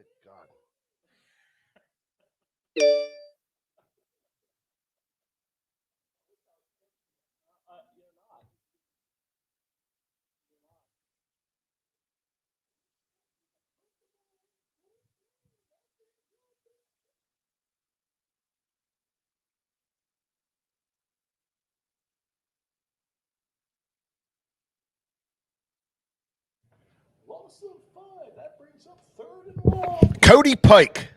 Good God. That brings up third and long. Cody Pike,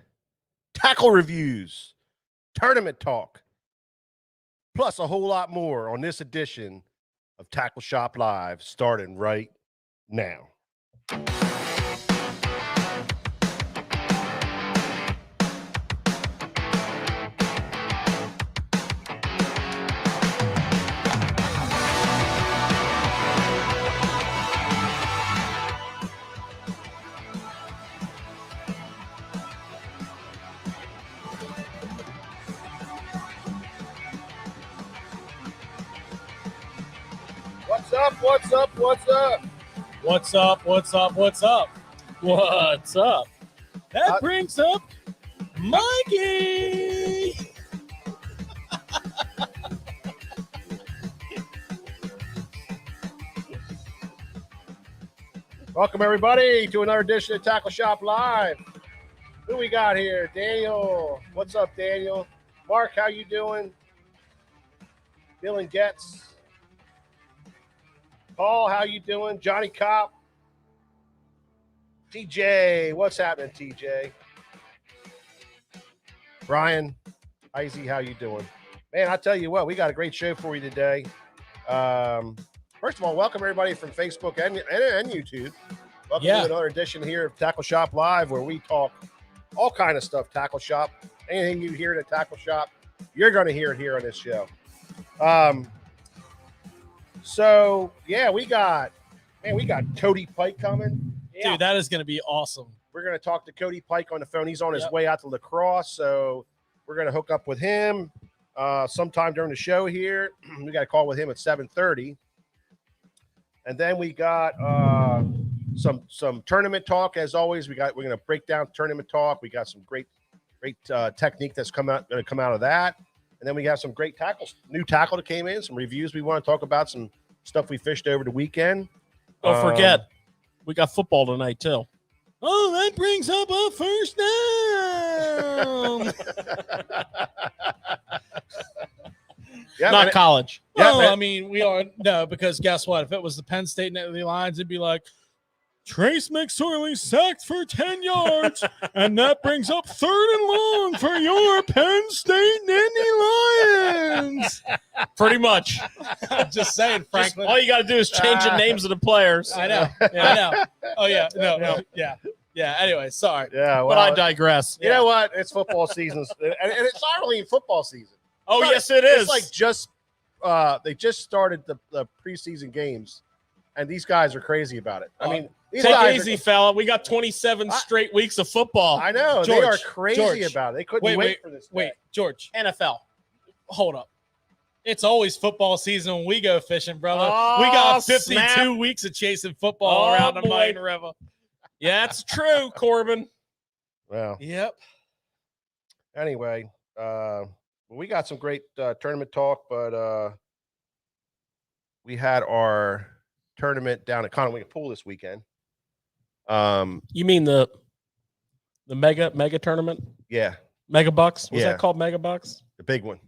tackle reviews, tournament talk, plus a whole lot more on this edition of Tackle Shop Live, starting right now. What's up? What's up? What's up? What's up? What's up? What's up? What's up? That brings up Mikey. Welcome, everybody, to another edition of Tackle Shop Live. Who we got here? Daniel. What's up, Daniel? Mark, how you doing? Dylan Getz. Paul, how you doing? Johnny Kopp. TJ. What's happening, TJ? Brian. Izzy, how you doing? Man, I tell you what, we got a great show for you today. First of all, welcome everybody from Facebook and YouTube. Welcome to another edition here of Tackle Shop Live, where we talk all kind of stuff, Tackle Shop. Anything you hear at a Tackle Shop, you're going to hear it here on this show. So, yeah, we got Cody Pike coming. Dude, that is going to be awesome. We're going to talk to Cody Pike on the phone. He's on his way out to La Crosse, so we're going to hook up with him sometime during the show here. We got a call with him at 7:30. And then we got some tournament talk, as always. We're going to break down tournament talk. We got some great technique that's going to come out of that. And then we got some great new tackle that came in, some reviews we want to talk about, some stuff we fished over the weekend. Don't forget, we got football tonight, too. Oh, that brings up a first down. Not college. Yeah, well, I mean, we are. No, because guess what? If it was the Penn State Nittany Lions, it'd be like, Trace McSorley sacked for 10 yards, and that brings up third and long for your Penn State Nittany Lions. Pretty much. Just saying, Franklin. All you got to do is change the names of the players. I know. Yeah, I know. Oh, yeah. No. Yeah. Yeah. Anyway, sorry. Yeah. Well, but I digress. You know what? It's football season, and it's not really football season. Oh, yes, it is. It's like they just started the preseason games, and these guys are crazy about it. I mean, take it easy, fella. We got 27 straight weeks of football. I know. George, they are crazy about it. They couldn't wait for this. Wait, George. NFL. Hold up. It's always football season when we go fishing, brother. We got 52 weeks of chasing football around the Miami River. Yeah, that's true, Corbin. Well. Yep. Anyway, we got some great tournament talk, but we had our tournament down at Conowinga Pool this weekend. You mean the mega tournament? Yeah. Mega Bucks? Was that called Mega Bucks? The big one.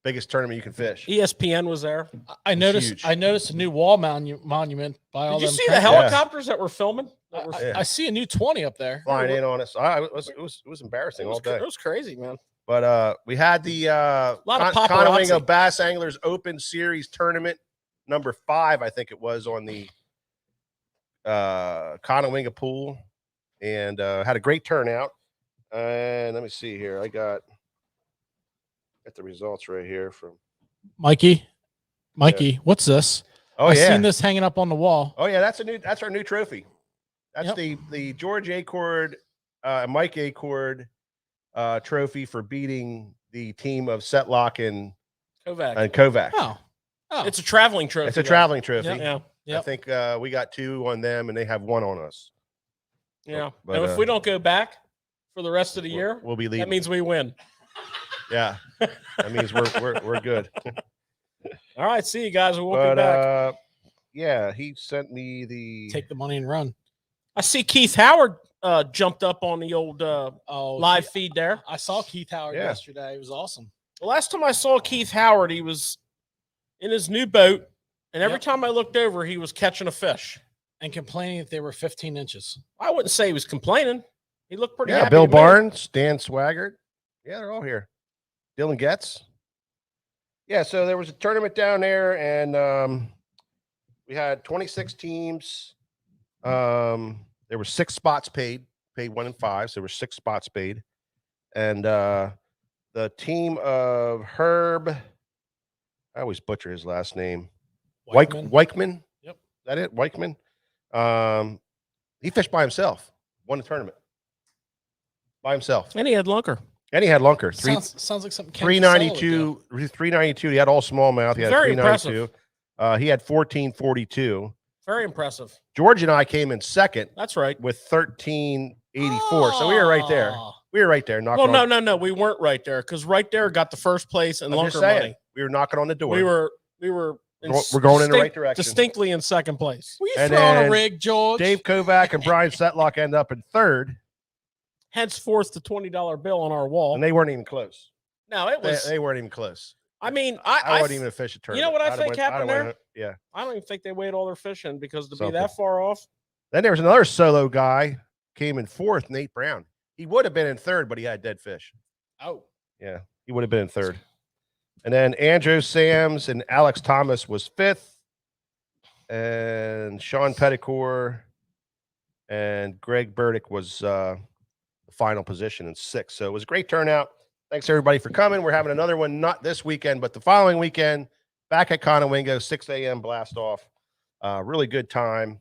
Biggest tournament you can fish. ESPN was there. I noticed a new wall monument by all them. Did you see the helicopters that were filming? I see a new 20 up there. Flying in on us. It was embarrassing all day. It was crazy, man. But we had the Conowinga Bass Anglers Open Series Tournament number 5, I think it was, on the Conowinga Pool, and had a great turnout. And let me see here. I got the results right here from Mikey. What's this? Oh, I've seen this hanging up on the wall. Oh yeah, that's our new trophy. That's the George Acord, Mike Acord trophy for beating the team of Setlock and Kovac. Oh, it's a traveling trophy. It's a traveling trophy. Yeah. I think we got 2 on them, and they have 1 on us. Yeah. But, and if we don't go back for the rest of the year, we'll be leaving. that means we win. Yeah, that means we're good. All right, see you guys. We won't be back. Yeah, he sent me the Take the money and run. I see Keith Howard jumped up on the old live feed there. I saw Keith Howard yesterday. It was awesome. The last time I saw Keith Howard, he was in his new boat, and every time I looked over, he was catching a fish and complaining that they were 15 inches. I wouldn't say he was complaining. He looked pretty happy. Bill Barnes, Dan Swaggart. Yeah, they're all here. Dylan Getz. Yeah, so there was a tournament down there, and we had 26 teams. There were 6 spots paid 1 and 5. So there were 6 spots paid. And the team of Herb, I always butcher his last name. Weichman. Yep. Is that it? Weichman. He fished by himself, won the tournament by himself. And he had lunker. Sounds like something. 392. 392. He had all smallmouth. He had Very 392. He had 1442. Very impressive. George and I came in second. That's right. With 1384. So we were right there. We were right there. Well, no. We weren't right there because right there got the first place and lunker money. We were knocking on the door. We're going in the right direction. Distinctly in second place. Were you throwing a rig, George? Dave Kovac and Brian Setlock end up in third. Henceforth, the $20 bill on our wall. And they weren't even close. No, it was. They weren't even close. I mean, I wasn't even a fish tournament. You know what I think happened there? Yeah. I don't even think they weighed all their fishing because to be that far off. Then there was another solo guy came in fourth, Nate Brown. He would have been in third, but he had dead fish. Oh. Yeah, he would have been in third. And then Andrew Sams and Alex Thomas was fifth. And Sean Petticore and Greg Burdick was the final position in sixth. So it was a great turnout. Thanks, everybody, for coming. We're having another one, not this weekend, but the following weekend, back at Conowingo, 6 a.m. blast off. Really good time.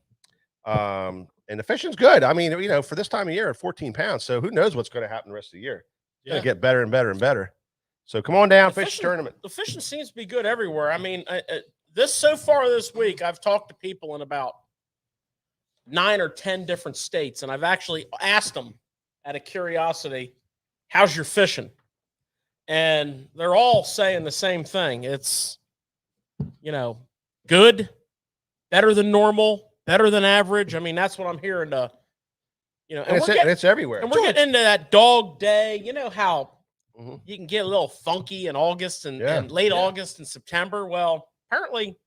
And the fishing's good. I mean, for this time of year at 14 pounds. So who knows what's going to happen the rest of the year. It's going to get better and better and better. So come on down, fish tournament. The fishing seems to be good everywhere. I mean, so far this week, I've talked to people in about 9 or 10 different states, and I've actually asked them out of curiosity, how's your fishing? And they're all saying the same thing. It's, good, better than normal, better than average. I mean, that's what I'm hearing. And it's everywhere. And we're getting into that dog day. You know how you can get a little funky in August and late August and September. Well, apparently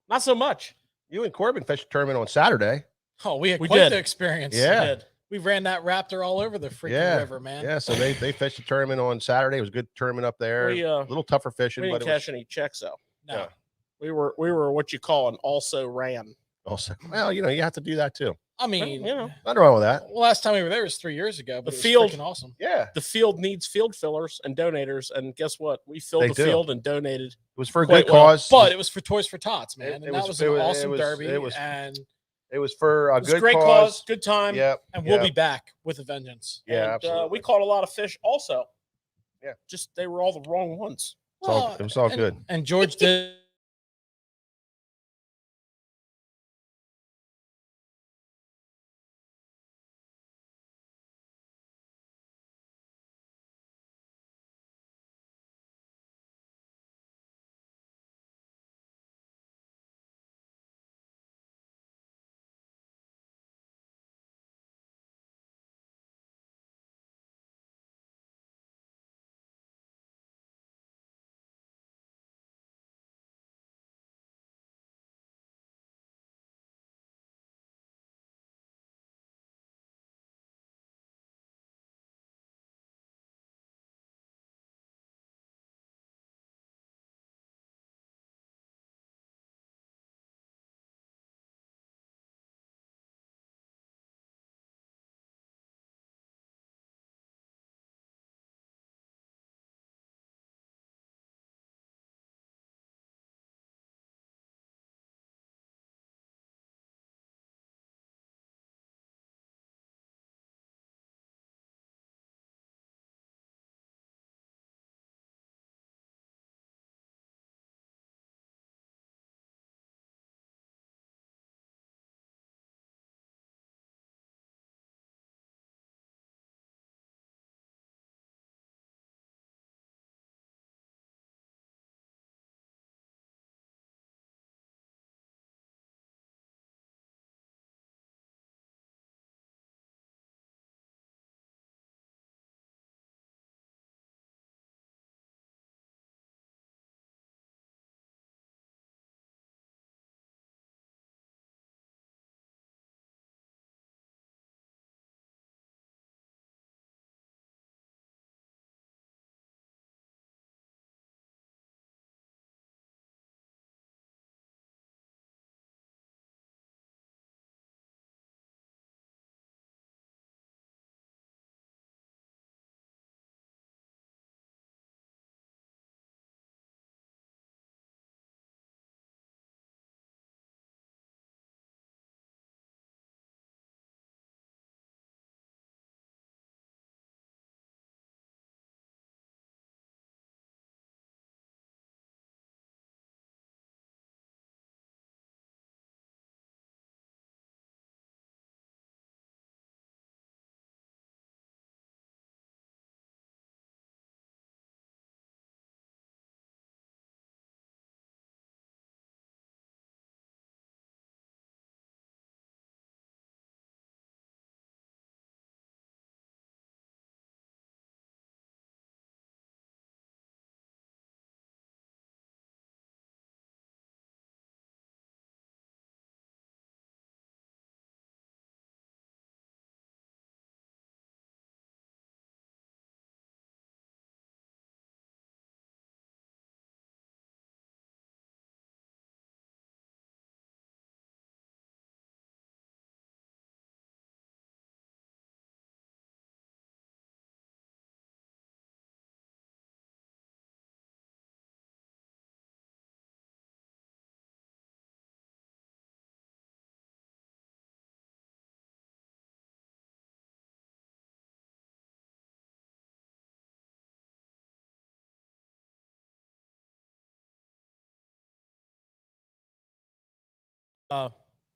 not so much. You and Corbin fished a tournament on Saturday. Oh, we had quite the experience. Yeah. We ran that raptor all over the freaking river, man. Yeah, so they fished a tournament on Saturday. It was a good tournament up there. A little tougher fishing. We didn't catch any checks, though. No. Yeah. We were what you call an also ran. Also, well, you have to do that too. I mean, nothing wrong with that. Well, last time we were there was 3 years ago. But the field, freaking awesome. Yeah, the field needs field fillers and donators, and guess what? We filled the field and donated. It was for a good cause, but it was for Toys for Tots, man. And that was an awesome derby. It was for a good great cause, good time. Yeah, and we'll be back with a vengeance. Yeah, and, absolutely. We caught a lot of fish, also. Yeah, just they were all the wrong ones. It was all good. And George did.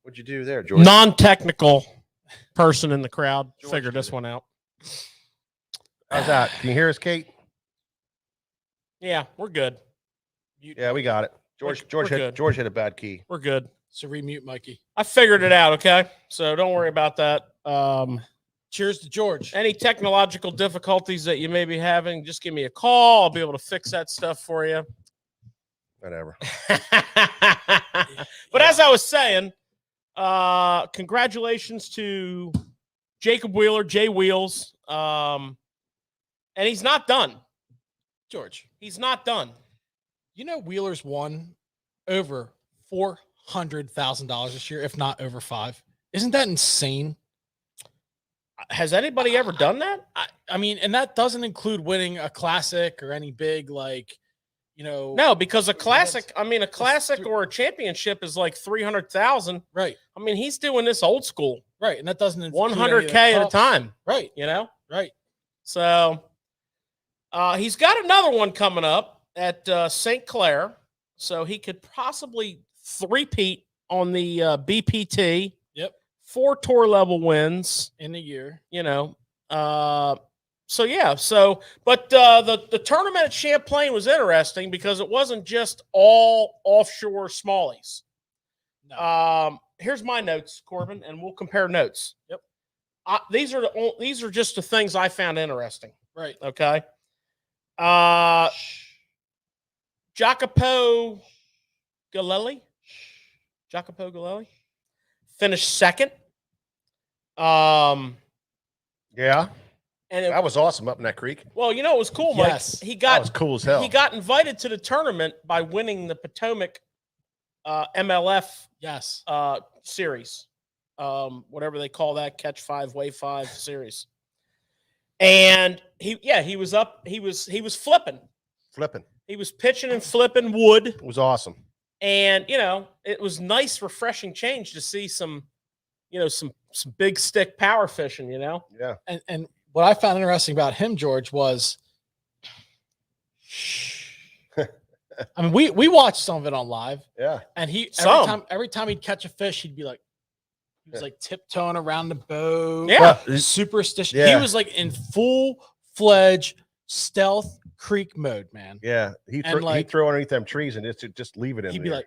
What'd you do there, George? non-technical person in the crowd George figured did this it. one out. How's that? Can you hear us, Kate? Yeah, we're good. Yeah, we got it. George We're good. George hit a bad key. We're good. So remute Mikey. I figured it out, okay? So don't worry about that. Cheers to George. Any technological difficulties that you may be having, just give me a call. I'll be able to fix that stuff for you. Whatever. But as I was saying, congratulations to Jacob Wheeler, Jay Wheels. And he's not done. George, He's not done. you know Wheeler's won over $400,000 this year, if not over $5. Isn't that insane? Has anybody ever done that? I mean, and that doesn't include winning a classic or any big, like, No, because a classic or a championship is like 300,000. Right. I mean, he's doing this old school, Right. And that doesn't include any of the 100K at a cups. time. Right. Right. So he's got another one coming up at St. Clair, so he could possibly three-peat on the BPT. Yep. 4 tour level wins In a year. But the tournament at Champlain was interesting because it wasn't just all offshore smallies. No. Here's my notes, Corbin, and we'll compare notes. Yep. These are just the things I found interesting. Right. Okay. Jacopo Galelli finished second. Yeah. And That was awesome up in that creek. well, it was cool, Mike. Yes. That was cool as hell. He got invited to the tournament by winning the Potomac MLF Yes. series, whatever they call that, catch 5, weigh 5 series. And he was up. He was flipping. He was pitching and flipping wood. It was awesome. And it was nice, refreshing change to see some big stick power fishing. Yeah. And what I found interesting about him, George, was I mean, we watched some of it on live. Yeah. And he Some. every time he'd catch a fish, he'd be like, he was like tiptoeing around the boat. Yeah. Superstition. Yeah. He was like in full-fledged stealth creek mode, man. Yeah. He'd throw underneath them trees and just leave it in He'd there.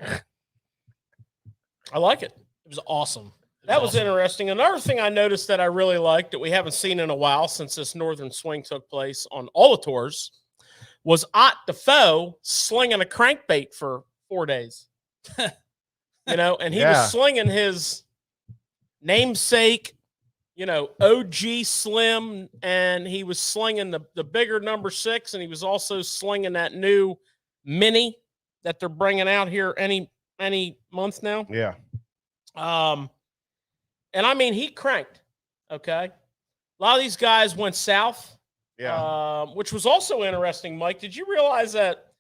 be like, I like it. it was awesome. That was interesting. Another thing I noticed that I really liked that we haven't seen in a while since this Northern Swing took place on all the tours was Ott Defoe slinging a crankbait for 4 days. And he was slinging his namesake, OG Slim, and he was slinging the bigger number 6, and he was also slinging that new mini that they're bringing out here any month now. Yeah. And I mean, he cranked. Okay. A lot of these guys went south. Yeah. Which was also interesting, Mike. Did you realize that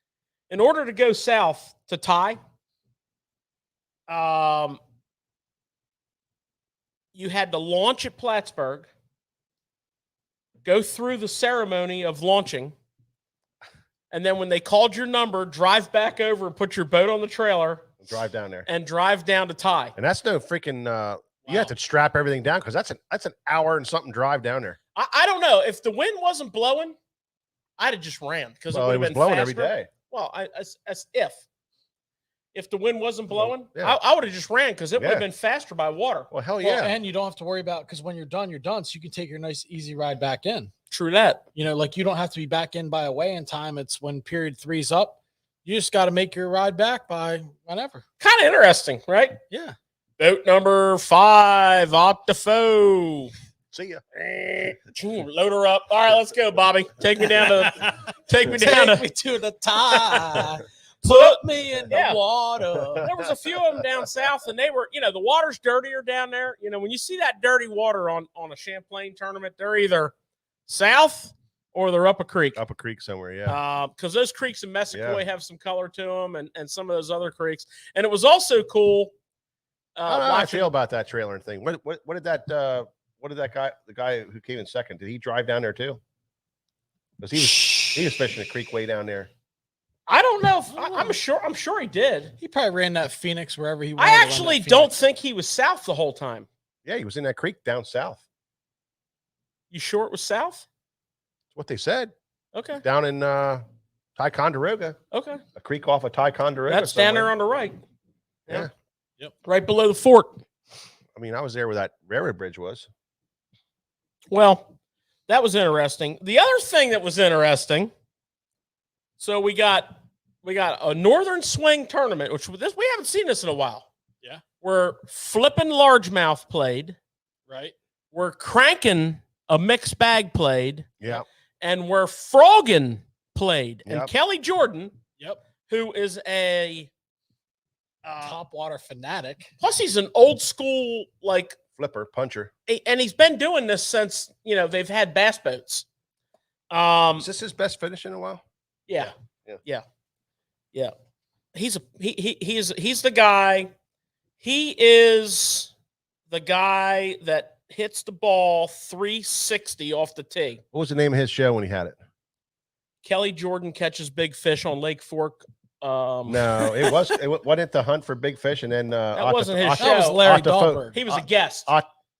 in order to go south to tie, you had to launch at Plattsburgh, go through the ceremony of launching, and then when they called your number, drive back over and put your boat on the trailer. Drive down there. And drive down to tie. And that's no freaking you have to strap everything down because that's an hour and something drive down there. I don't know. If the wind wasn't blowing, I'd have just ran because it would have was been blowing faster. every day. Well, as if the wind wasn't blowing, Yeah. I would have just ran because it would have been faster by water. Well, hell Well, yeah. and you don't have to worry about, because when you're done, so you can take your nice easy ride back in. True that. Like you don't have to be back in by a weigh-in time. It's when period 3's up. You just got to make your ride back by whenever. Kind of interesting, right? Yeah. Boat number 5, Ott Defoe. See ya. Load her up. All right, let's go, Bobby. Take me down to Take me to the tie. So, Put me in the water. there was a few of them down south, and they were, the water's dirtier down there. When you see that dirty water on a Champlain tournament, they're either south or they're up a creek. Up a creek somewhere, yeah. Because those creeks in Messicoy have some color to them, and some of those other creeks. And it was also cool. I don't know how I feel about that trailer thing. What did that guy, the guy who came in second, did he drive down there too? Because he was fishing a creek way down there. I don't know if I'm sure he did. He probably ran that Phoenix wherever he wanted. I actually don't think he was south the whole time. Yeah, he was in that creek down south. You sure it was south? That's what they said. Okay. Down in Ticonderoga. Okay. A creek off of Ticonderoga. That's down there on the right. Yeah. Yep. Right below the fort. I mean, I was there where that railroad bridge was. Well, that was interesting. The other thing that was interesting, so we got a Northern Swing tournament, which we haven't seen this in a while. Yeah. Where flipping largemouth played. Right. We're cranking a mixed bag played. Yeah. And we're frogging played. Yep. And Kelly Jordan, Yep. who is a Top water fanatic. plus he's an old school like Flipper, puncher. and he's been doing this since they've had bass boats. Is this his best finish in a while? Yeah. Yeah. He's the guy. He is the guy that hits the ball 360 off the tee. What was the name of his show when he had it? Kelly Jordan catches big fish on Lake Fork. No, it wasn't the hunt for big fish, and then That wasn't his show. That was Larry Octafo- Dahlberg. He was a guest.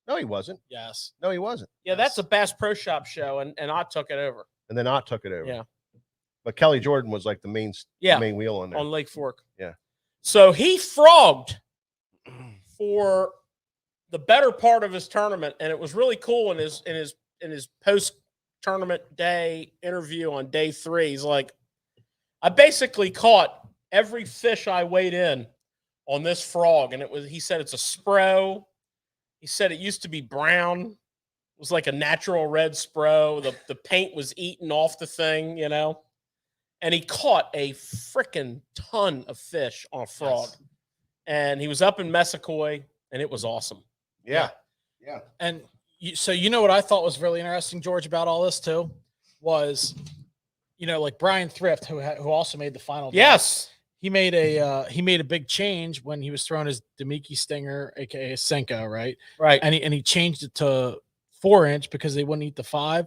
No, he wasn't. Yes. No, he wasn't. Yeah, that's a Bass Pro Shop show, and I took it over. And then Ott took it over. Yeah. But Kelly Jordan was like the main wheel on there. On Lake Fork. Yeah. So he frogged for the better part of his tournament, and it was really cool in his post tournament day interview on day 3. He's like, I basically caught every fish I weighed in on this frog, and he said it's a spro. He said it used to be brown. It was like a natural red spro. The paint was eaten off the thing, And he caught a freaking ton of fish on a frog. Yes. And he was up in Messacoy, and it was awesome. Yeah. And so what I thought was really interesting, George, about all this too, was, like Brian Thrift, who also made the final. Yes. He made a big change when he was throwing his Demiki Stinger, aka Senko, right? Right. And he changed it to 4-inch because they wouldn't eat the 5.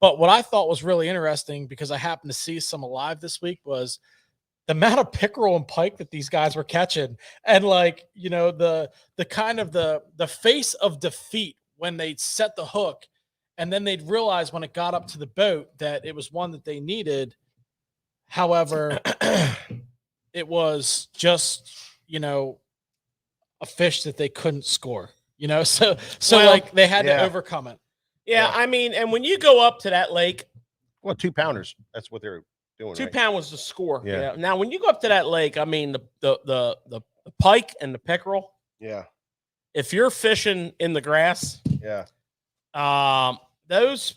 But what I thought was really interesting, because I happened to see some alive this week, was the amount of pickerel and pike that these guys were catching, and the kind of the face of defeat when they set the hook, and then they'd realize when it got up to the boat that it was one that they needed. However, it was just a fish that they couldn't score. So they had to overcome it. Yeah, I mean, and when you go up to that lake, Well, 2-pounders. That's what they're doing. 2 right? pound was the score. Yeah. Now, when you go up to that lake, I mean, the pike and the pickerel, Yeah. if you're fishing in the grass, Yeah. those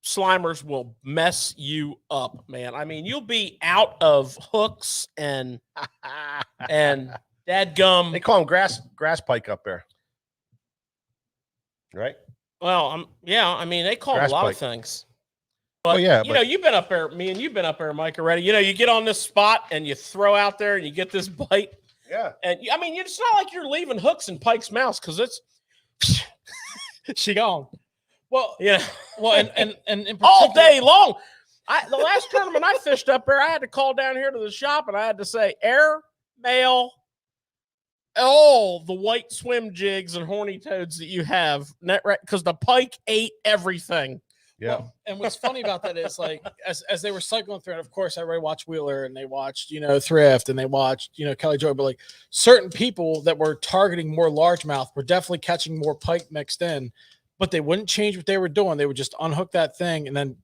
Slimers will mess you up, man. I mean, you'll be out of hooks and dadgum. They call them grass pike up there. Right? Well, I mean, they call Grass them a lot pike. of things. But, but you've been up there, you've been up there, Mike, already. You get on this spot and you throw out there and you get this bite. yeah. And, I mean, it's not like you're leaving hooks in Pike's mouths, because it's She gone. Well, and in particular, all day long. The last tournament I fished up there, I had to call down here to the shop and I had to say, air, mail, all the white swim jigs and horny toads that you have, because the pike ate everything. Yeah. Well, and what's funny about that is, like, as they were cycling through, and of course everybody watched Wheeler and they watched, Thrift, and they watched, Kelly Joy, but like certain people that were targeting more largemouth were definitely catching more pike mixed in, but they wouldn't change what they were doing. They would just unhook that thing and then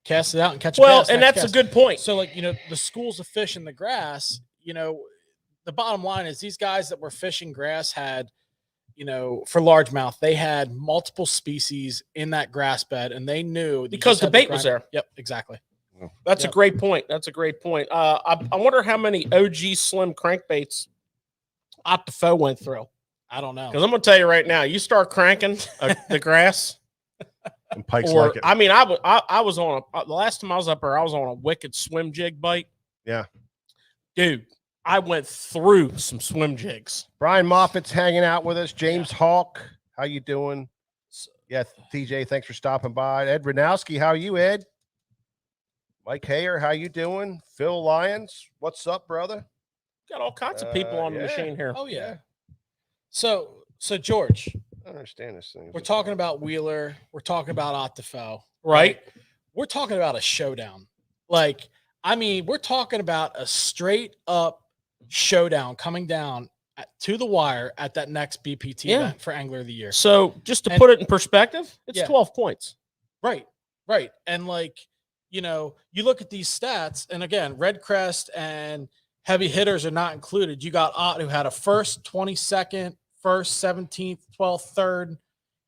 cast it out and catch it. Well, and that's a good point. So, like, the schools of fish in the grass, the bottom line is these guys that were fishing grass had, for largemouth, they had multiple species in that grass bed, and they knew because the bait was there. Yep, exactly. That's a great point. That's a great point. I wonder how many OG slim crankbaits Octafo went through. I don't know. Because I'm going to tell you right now, you start cranking the grass. And pikes like it. I mean, I was on the last time I was up there, I was on a wicked swim jig bite. Yeah. Dude, I went through some swim jigs. Brian Moffitt's hanging out with us. James Hawk, how you doing? Yeah, TJ, thanks for stopping by. Ed Ranowski, how are you, Ed? Mike Hayer, how you doing? Phil Lyons, what's up, brother? Got all kinds of people on the Yeah. machine here. Oh yeah. So George, I don't understand this thing. we're talking about Wheeler. We're talking about Ottafel. Right. We're talking about a showdown. Like, I mean, we're talking about a straight up showdown coming down to the wire at that next BPT event for Angler of the Year. So just to put it in perspective, it's 12 points. Right. Right. And like, you know, you look at these stats, and again, Red Crest and heavy hitters are not included. You got Ott, who had a first, 22nd, first, 17th, 12th, third.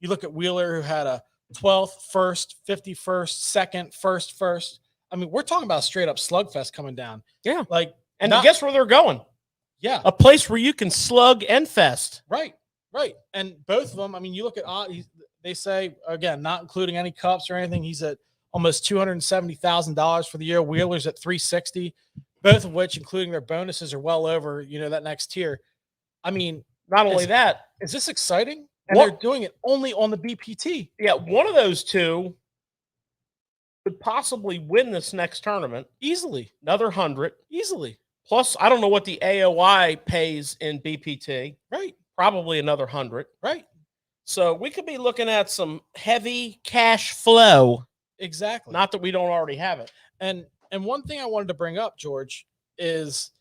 You look at Wheeler, who had a 12th, first, 51st, second, first. I mean, we're talking about straight up slugfest coming down. Yeah. Like, and guess where they're going? Yeah. A place where you can slug and fest. Right. And both of them, I mean, you look at Ott, they say, again, not including any cups or anything, he's at almost $270,000 for the year. Wheeler's at $360,000, both of which, including their bonuses, are well over, you know, that next tier. I mean, not only that, is this exciting? And they're doing it only on the BPT. Yeah, one of those two could possibly win this next tournament easily. Another 100 easily. Plus, I don't know what the AOI pays in BPT. Right. Probably another 100. Right. So we could be looking at some heavy cash flow. Exactly. Not that we don't already have it. And one thing I wanted to bring up, George, is,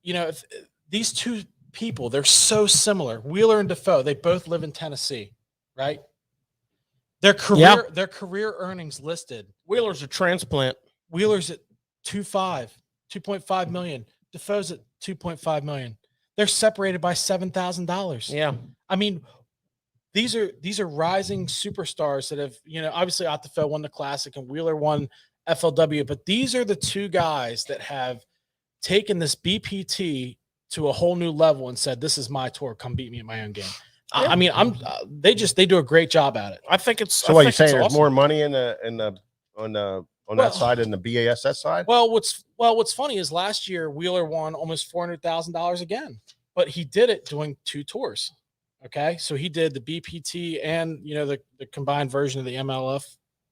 you know, if these two people, they're so similar. Wheeler and Defoe, they both live in Tennessee, right? Their career earnings listed. Wheeler's a transplant. Wheeler's at 2.5 million. Defoe's at 2.5 million. They're separated by $7,000. Yeah. I mean, these are rising superstars that have, you know, obviously Ottafel won the Classic and Wheeler won FLW, but these are the two guys that have taken this BPT to a whole new level and said, "This is my tour. Come beat me at my own game." Yeah. I mean, they do a great job at it. I think it's. So what you're saying? There's more money on that side than the BASS side. Well, what's funny is last year Wheeler won almost $400,000 again, but he did it doing two tours. Okay, so he did the BPT and, you know, the combined version of the MLF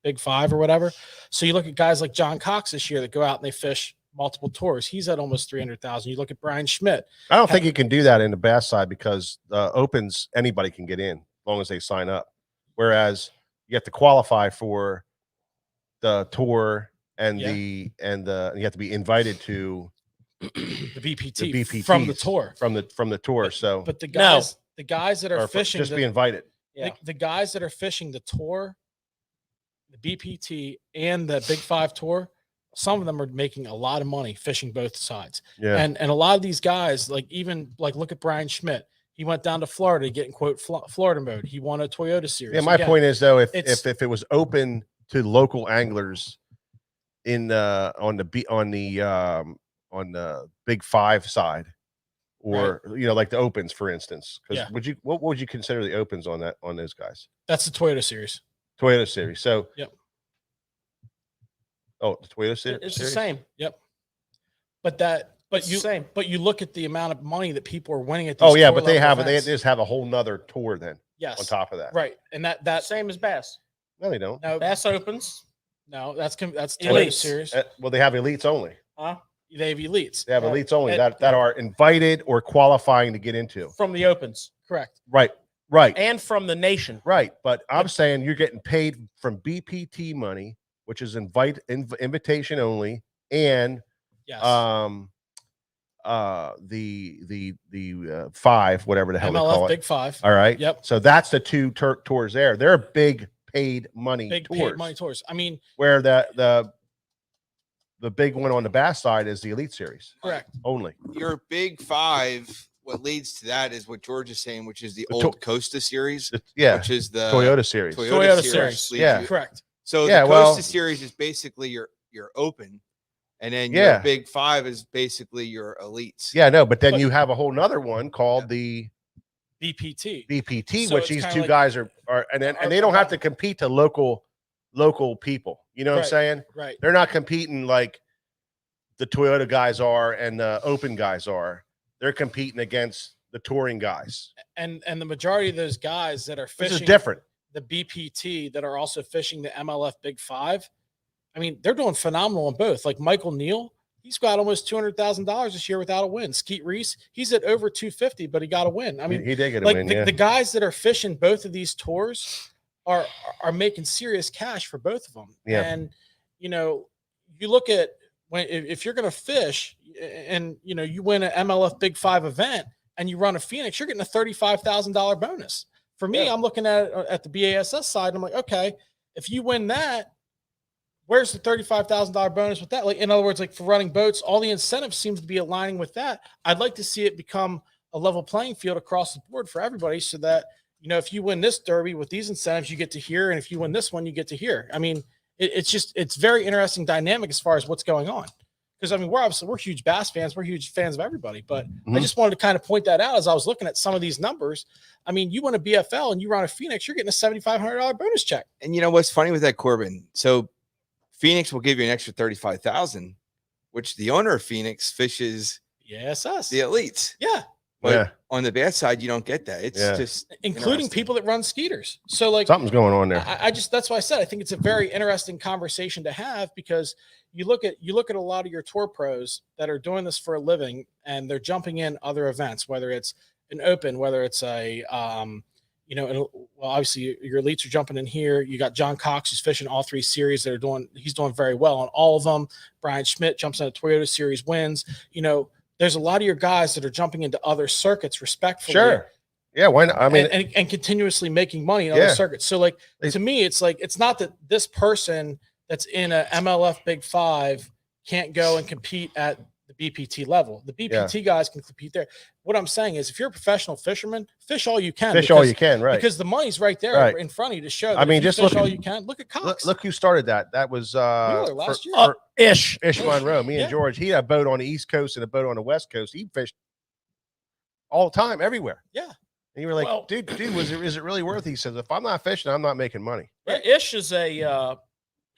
Big Five or whatever. So you look at guys like John Cox this year that go out and they fish multiple tours. He's at almost 300,000. You look at Brian Schmidt. I don't think you can do that in the bass side because the opens anybody can get in as long as they sign up. Whereas you have to qualify for the tour and you have to be invited to the BPT from the tour. From the tour. But the guys that are fishing just be invited. The guys that are fishing the tour, the BPT and the Big Five tour, some of them are making a lot of money fishing both sides. Yeah. And a lot of these guys, look at Brian Schmidt. He went down to Florida to get in quote Florida mode. He won a Toyota series. Yeah, my point is though, if it was open to local anglers in on the Big Five side, or you know, like the opens, for instance, because what would you consider the opens on those guys? That's the Toyota series. Toyota series. So yep. Oh, the Toyota series. It's the same. Yep. But you look at the amount of money that people are winning at these. Oh yeah, but they just have a whole nother tour then. Yes. On top of that. Right. And that same as Bass. No, they don't. No, Bass opens. No, that's Toyota elites. series. Well, they have elites only. They have elites. They have elites only that are invited or qualifying to get into from the opens. Correct. Right. And from the nation. Right. But I'm saying you're getting paid from BPT money, which is invitation only, and the five, whatever the hell MLF they call it. Big Five. All right. Yep. So that's the two tours there. They're big paid money tours. I mean, where the big one on the bass side is the Elite Series. Correct. Only. Your Big Five, what leads to that is what George is saying, which is the old Costa Series. Yeah. Which is the Toyota Series. Toyota series. Yeah. Correct. So the Costa Series is basically your open. And then your Big Five is basically your elites. Yeah, no, but then you have a whole nother one called the BPT, so which these two guys are and they don't have to compete to local people. You know what I'm saying? Right. They're not competing like the Toyota guys are and the open guys are. They're competing against the touring guys. And the majority of those guys that are fishing this is different. The BPT that are also fishing the MLF Big Five, I mean, they're doing phenomenal in both. Like Michael Neal, he's got almost $200,000 this year without a win. Skeet Reese, he's at over 250, but he got a win. I mean, he did get a like win. the guys that are fishing both of these tours are making serious cash for both of them. Yeah. And you know, you look at if you're going to fish and you know you win an MLF Big 5 event and you run a Phoenix, you're getting a $35,000 bonus. For me, I'm looking at the BASS side. And I'm like, okay, if you win that, where's the $35,000 bonus with that? Like, in other words, like for running boats, all the incentives seems to be aligning with that. I'd like to see it become a level playing field across the board for everybody, so that you know if you win this derby with these incentives, you get to here, and if you win this one, you get to here. I mean, it's very interesting dynamic as far as what's going on. Because I mean, we're huge bass fans, we're huge fans of everybody, but I just wanted to kind of point that out as I was looking at some of these numbers. I mean, you win a BFL and you run a Phoenix, you're getting a $7,500 bonus check. And you know what's funny with that, Corbin? So Phoenix will give you an extra 35,000, which the owner of Phoenix fishes the elites. Yeah. But on the bad side, you don't get that. It's just including people that run skeeters. So like something's going on there. I just, that's why I said, I think it's a very interesting conversation to have, because you look at a lot of your tour pros that are doing this for a living and they're jumping in other events, whether it's an open, whether it's a, you know, well, obviously your elites are jumping in here. You got John Cox, who's fishing all three series that are he's doing very well on all of them. Brian Schmidt jumps in a Toyota series, wins. You know, there's a lot of your guys that are jumping into other circuits respectfully. Sure. Yeah. Why not? I mean, and continuously making money in other circuits. So like, to me, it's like, it's not that this person that's in a MLF Big 5 can't go and compete at the BPT level. The BPT guys can compete there. What I'm saying is, if you're a professional fisherman, fish all you can. Fish all you can, right? Because the money's right there in front of you to show. That I mean, just fish all you can. Look at Cox. Look who started that. That was Wheeler last year. Ish Monroe. Me and George. He had a boat on the East Coast and a boat on the West Coast. He fished all the time, everywhere. Yeah. And you were like, dude, is it really worth it? He says, if I'm not fishing, I'm not making money. Yeah, Ish is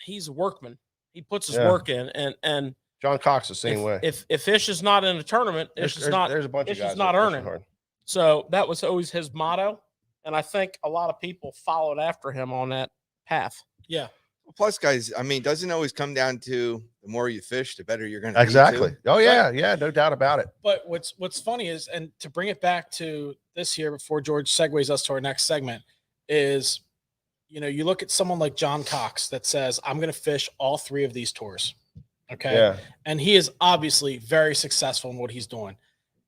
he's a workman. He puts his work in, and John Cox the same way. If Ish is not in a tournament, Ish is not. There's a bunch of guys is not earning. hard. So that was always his motto, and I think a lot of people followed after him on that path. Yeah. Well, plus, guys, I mean, doesn't it always come down to the more you fish, the better you're going to exactly. be. Oh yeah, yeah, no doubt about it. But what's funny is, and to bring it back to this here before George segues us to our next segment, is, you know, you look at someone like John Cox that says, I'm going to fish all three of these tours. Okay. Yeah. And he is obviously very successful in what he's doing.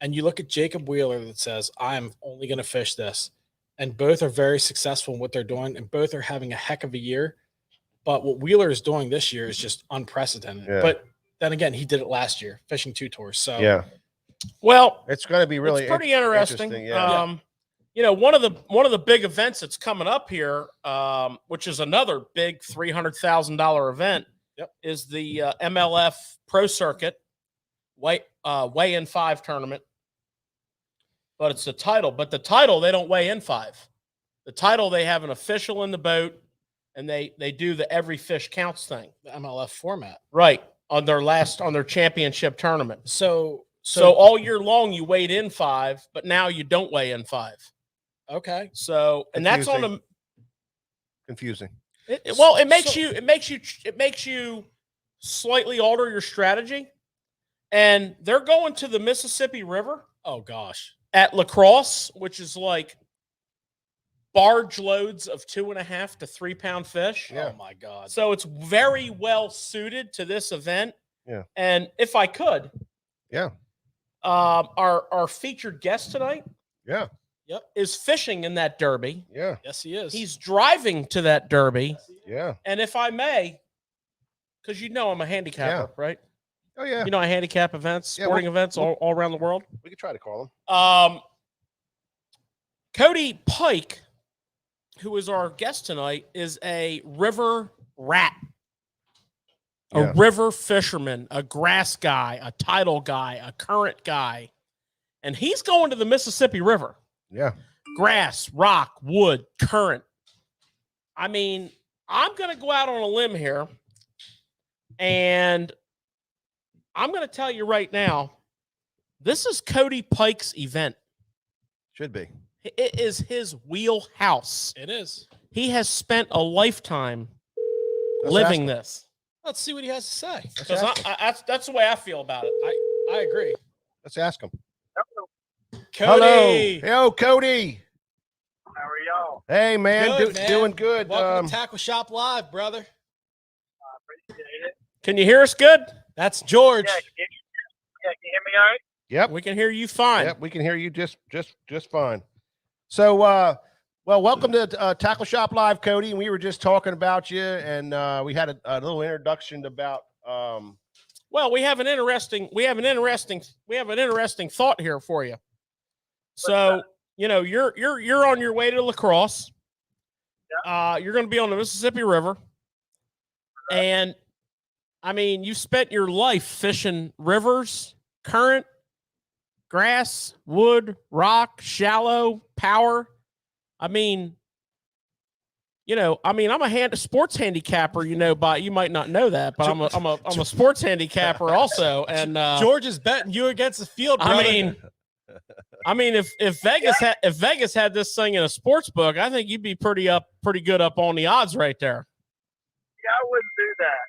And you look at Jacob Wheeler that says, I'm only going to fish this. And both are very successful in what they're doing, and both are having a heck of a year. But what Wheeler is doing this year is just unprecedented. Yeah. But then again, he did it last year, fishing 2 tours. So yeah. Well, it's going to be really pretty interesting. Yeah. You know, one of the big events that's coming up here, which is another big $300,000 event, is the MLF Pro Circuit weigh-in 5 tournament. But it's the title. But the title, they don't weigh in 5. The title, they have an official in the boat, and they do the every fish counts thing. The MLF format. Right. On their championship tournament. So all year long you weighed in 5, but now you don't weigh in 5. Okay. So, and that's on the confusing. It makes you slightly alter your strategy. And they're going to the Mississippi River. Oh gosh. At La Crosse, which is like barge loads of 2.5 to 3 pound fish. Yeah. Oh my God. So it's very well suited to this event. Yeah. And if I could, our featured guest tonight, is fishing in that derby. Yeah. Yes, he is. He's driving to that derby. Yeah. And if I may, because you know I'm a handicapper, right? Oh yeah. You know I handicap events, sporting events all around the world. We could try to call him. Cody Pike, who is our guest tonight, is a river rat, a river fisherman, a grass guy, a tidal guy, a current guy. And he's going to the Mississippi River. Yeah. Grass, rock, wood, current. I mean, I'm going to go out on a limb here, and I'm going to tell you right now, this is Cody Pike's event. Should be. It is his wheelhouse. It is. He has spent a lifetime living this. Let's see what he has to say. Because that's the way I feel about it. I agree. Let's ask him. Cody. Hello. Yo, Cody. How are y'all? Hey, man. Good, man. Doing good. Welcome to Tackle Shop Live, brother. Appreciate it. Can you hear us good? That's George. Yeah, can you hear me all right? Yep. We can hear you fine. Yep, we can hear you just fine. So, well, welcome to Tackle Shop Live, Cody. And we were just talking about you, and we had a little introduction about. Well, we have an interesting thought here for you. So, you're on your way to La Crosse. Yeah. You're going to be on the Mississippi River, and I mean, you spent your life fishing rivers, current, grass, wood, rock, shallow, power. I mean, I'm a sports handicapper. You might not know that, but I'm a sports handicapper also. And George is betting you against the field, brother. I mean, if Vegas had this thing in a sports book, I think you'd be pretty good up on the odds right there. Yeah, I wouldn't do that.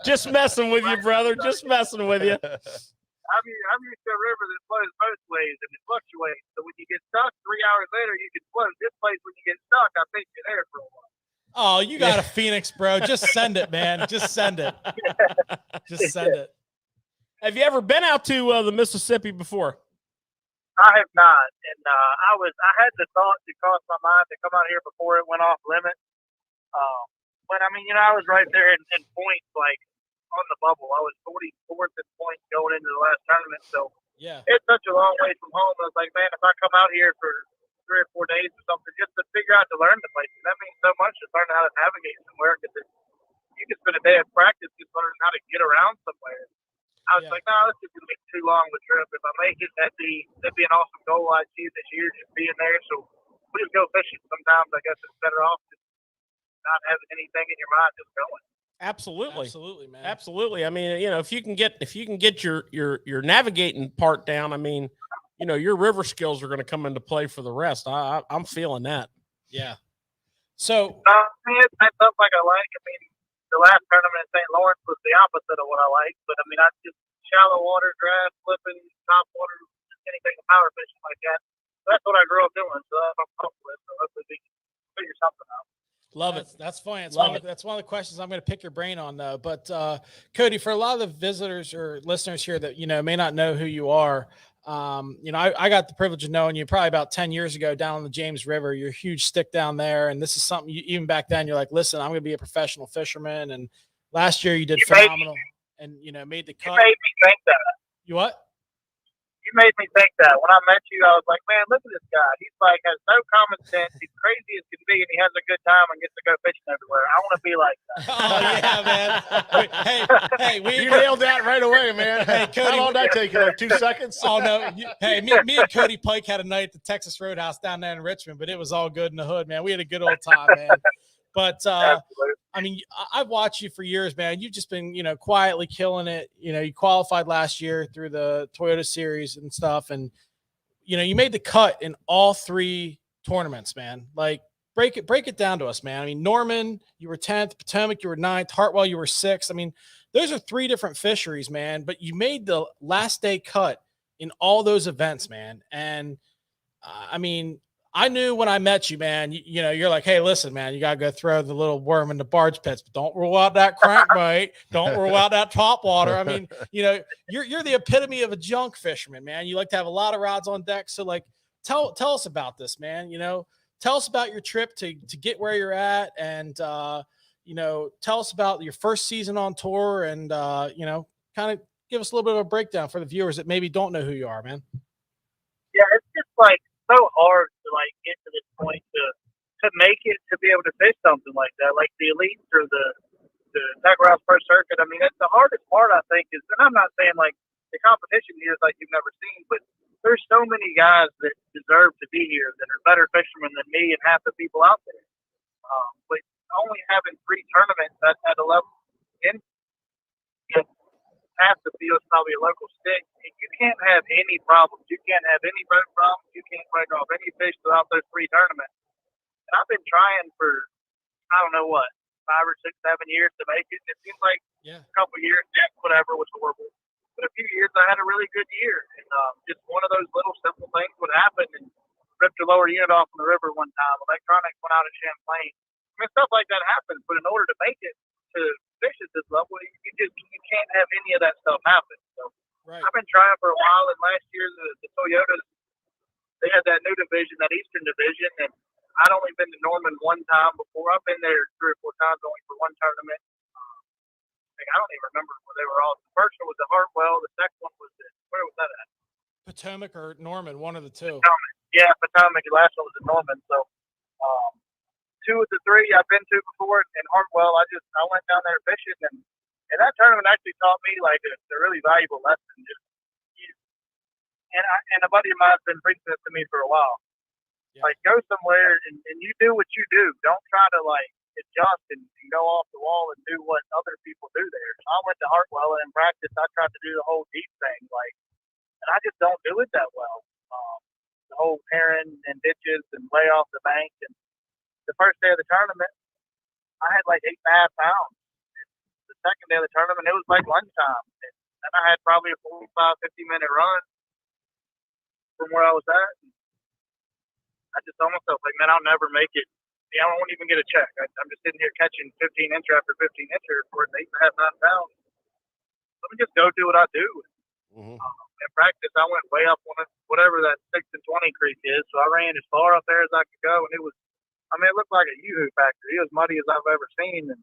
Just messing with you, brother. Just messing with you. I'm used to a river that flows both ways and it fluctuates. So when you get stuck, 3 hours later, you can float. This place, when you get stuck, I think you're there for a while. Oh, you got a Phoenix, bro. Just send it, man. Just send it. Just send it. Have you ever been out to the Mississippi before? I have not, and I had the thought to cross my mind to come out here before it went off limit. But I mean, I was right there in points, like on the bubble. I was 44th in points going into the last tournament, so yeah, it's such a long way from home. I was like, man, if I come out here for 3 or 4 days or something, just to figure out to learn the place, that means so much to learn how to navigate somewhere. Because you can spend a day of practice just learning how to get around somewhere. I was like, no, this is gonna be too long of a trip. If I make it, that'd be an awesome goal I achieve this year, just being there. So we just go fishing. Sometimes I guess it's better off just not having anything in your mind, just going. Absolutely, man. Absolutely. I mean, if you can get your navigating part down, I mean, your river skills are going to come into play for the rest. I'm feeling that. Yeah. So that's something like I like. I mean, the last tournament in St. Lawrence was the opposite of what I like. But I mean, I just shallow water, grass, flipping, top water, anything power fishing like that. So that's what I grew up doing. So I'm comfortable with. So hopefully we can figure something out. Love it. That's fine. That's one of the questions I'm going to pick your brain on, though. But Cody, for a lot of the visitors or listeners here that may not know who you are, I got the privilege of knowing you probably about 10 years ago down on the James River. You're a huge stick down there, and this is something even back then you're like, listen, I'm going to be a professional fisherman. And last year you did phenomenal, and made the cut. You made me think that. You what? You made me think that. When I met you, I was like, man, look at this guy. He's like, has no common sense. He's crazy as can be, and he has a good time and gets to go fishing everywhere. I want to be like that. Oh, yeah, man. You nailed that right away, man. Hey, Cody. How long did that take you? Like 2 seconds? Oh, no. Me and Cody Pike had a night at the Texas Roadhouse down there in Richmond, but it was all good in the hood, man. We had a good old time, man. But, I mean, I've watched you for years, man. You've just been, quietly killing it. You qualified last year through the Toyota Series and stuff. And, you made the cut in all 3 tournaments, man. Like, break it down to us, man. I mean, Norman, you were 10th. Potomac, you were 9th. Hartwell, you were 6th. I mean, those are 3 different fisheries, man. But you made the last day cut in all those events, man. And, I mean, I knew when I met you, man, you're like, hey, listen, man, you got to go throw the little worm in the barge pits, but don't rule out that crankbait. Don't rule out that top water. I mean, you're the epitome of a junk fisherman, man. You like to have a lot of rods on deck. So like, tell us about this, man. Tell us about your trip to get where you're at. And, tell us about your first season on tour and, kind of give us a little bit of a breakdown for the viewers that maybe don't know who you are, man. Yeah, it's just like so hard to like get to this point to make it, to be able to fish something like that, like the elites or the Tackle House First Circuit. I mean, it's the hardest part, I think, is, and I'm not saying like the competition here is like you've never seen, but there's so many guys that deserve to be here that are better fishermen than me and half the people out there. But only having 3 tournaments at a level in half the field's probably a local stick. You can't have any problems. You can't have any boat problems. You can't break off any fish throughout those 3 tournaments. And I've been trying for, I don't know what, 5 or 6, 7 years to make it. And it seems like a couple of years, whatever was horrible. But a few years, I had a really good year. And just one of those little simple things would happen. And ripped a lower unit off in the river one time. Electronics went out of Champlain. I mean, stuff like that happens. But in order to make it to fish at this level, you can't have any of that stuff happen. So I've been trying for a while. And last year, the Toyotas, they had that new division, that Eastern division. And I'd only been to Norman one time before. I've been there 3 or 4 times only for one tournament. I don't even remember where they were all. The first one was at Hartwell. The second one was where was that at? Potomac or Norman, one of the two. Potomac. Yeah, Potomac. The last one was in Norman. So 2 of the 3 I've been to before in Hartwell. I went down there fishing, and that tournament actually taught me like a really valuable lesson. And a buddy of mine's been preaching this to me for a while. Yeah. Like, go somewhere and you do what you do. Don't try to like adjust and go off the wall and do what other people do there. So I went to Hartwell and in practice I tried to do the whole deep thing, and I just don't do it that well. The whole pairing and ditches and lay off the bank. And the first day of the tournament, I had like 8.5 pounds. The second day of the tournament, it was like lunchtime. And I had probably a 45, 50-minute run from where I was at. And I just told myself, like, man, I'll never make it. I won't even get a check. I'm just sitting here catching 15-incher after 15-incher for 8.5, 9 pounds. Let me just go do what I do. Mm-hmm. In practice, I went way up on whatever that 6 and 20 creek is. So I ran as far up there as I could go, and it looked like a yoo-hoo factory. It was muddy as I've ever seen. And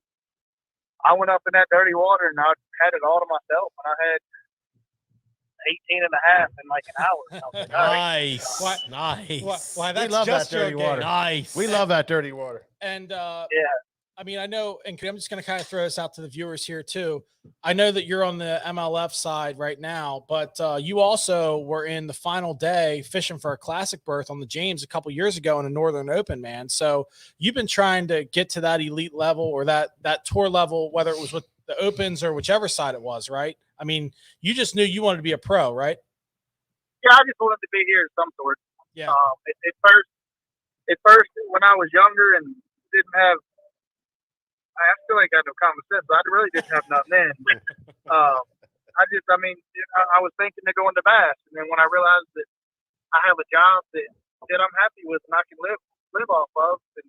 I went up in that dirty water, and I had it all to myself. And I had 18 and a half in like an hour. Like, nice. Nice. Why, that's we love just that dirty water. Nice. We love that dirty water. And yeah. I mean, I know, and I'm just going to kind of throw this out to the viewers here too. I know that you're on the MLF side right now, but you also were in the final day fishing for a classic berth on the James a couple years ago in a Northern Open, man. So you've been trying to get to that elite level or that tour level, whether it was with the Opens or whichever side it was, right? I mean, you just knew you wanted to be a pro, right? Yeah, I just wanted to be here of some sort. Yeah. At first, when I was younger and didn't have, I still ain't got no common sense. I really didn't have nothing then. I was thinking of going to Bass, and then when I realized that I have a job that I'm happy with and I can live off of and